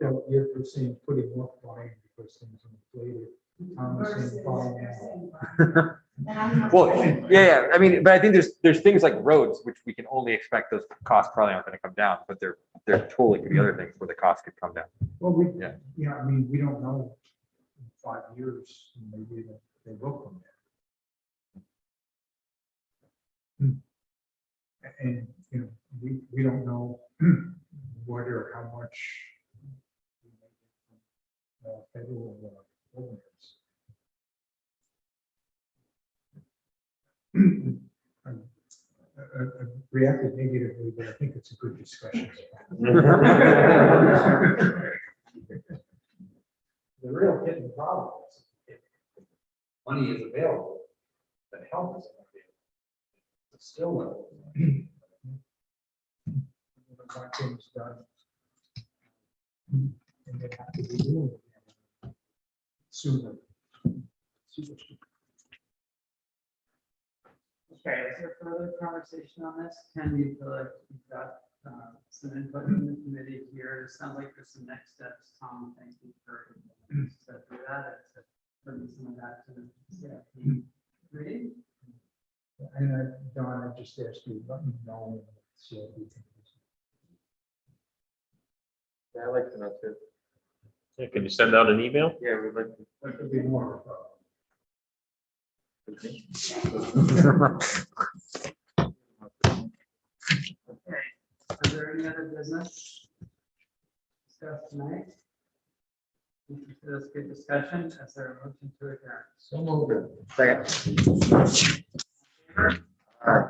So you're saying putting more flying because things are inflated. Versus saying flying they're now. saying And I'm not well, saying- yeah. I mean, but I think there's things like roads, which we can only expect those costs probably aren't going to come down, but there totally could be other things where the cost could come down. Well, Yeah. I mean, we don't know in 5 years, maybe they will come down. And, we don't know what or how much federal programs. I reacted negatively, but I think it's a good discussion. The real hidden problem is if money is available, but help is available. It's still not. Want things done. And they have to be doing it sooner. Okay, is there further conversation on this? Ken, you feel like you've got some input from the committee here? It sounds like there's some next steps. Tom, thank you for step through that and to bring some of that to the CIP reading. And Don, I just asked you, let me know. See what you think. Yeah, I'd like to know too. Yeah, can you send out an email? Yeah, we'd like to. That could be more of a problem. Okay, is there any other business discussed tonight? Thank you for this good discussion. Is there a motion to adjourn? So moved. Second. Favor?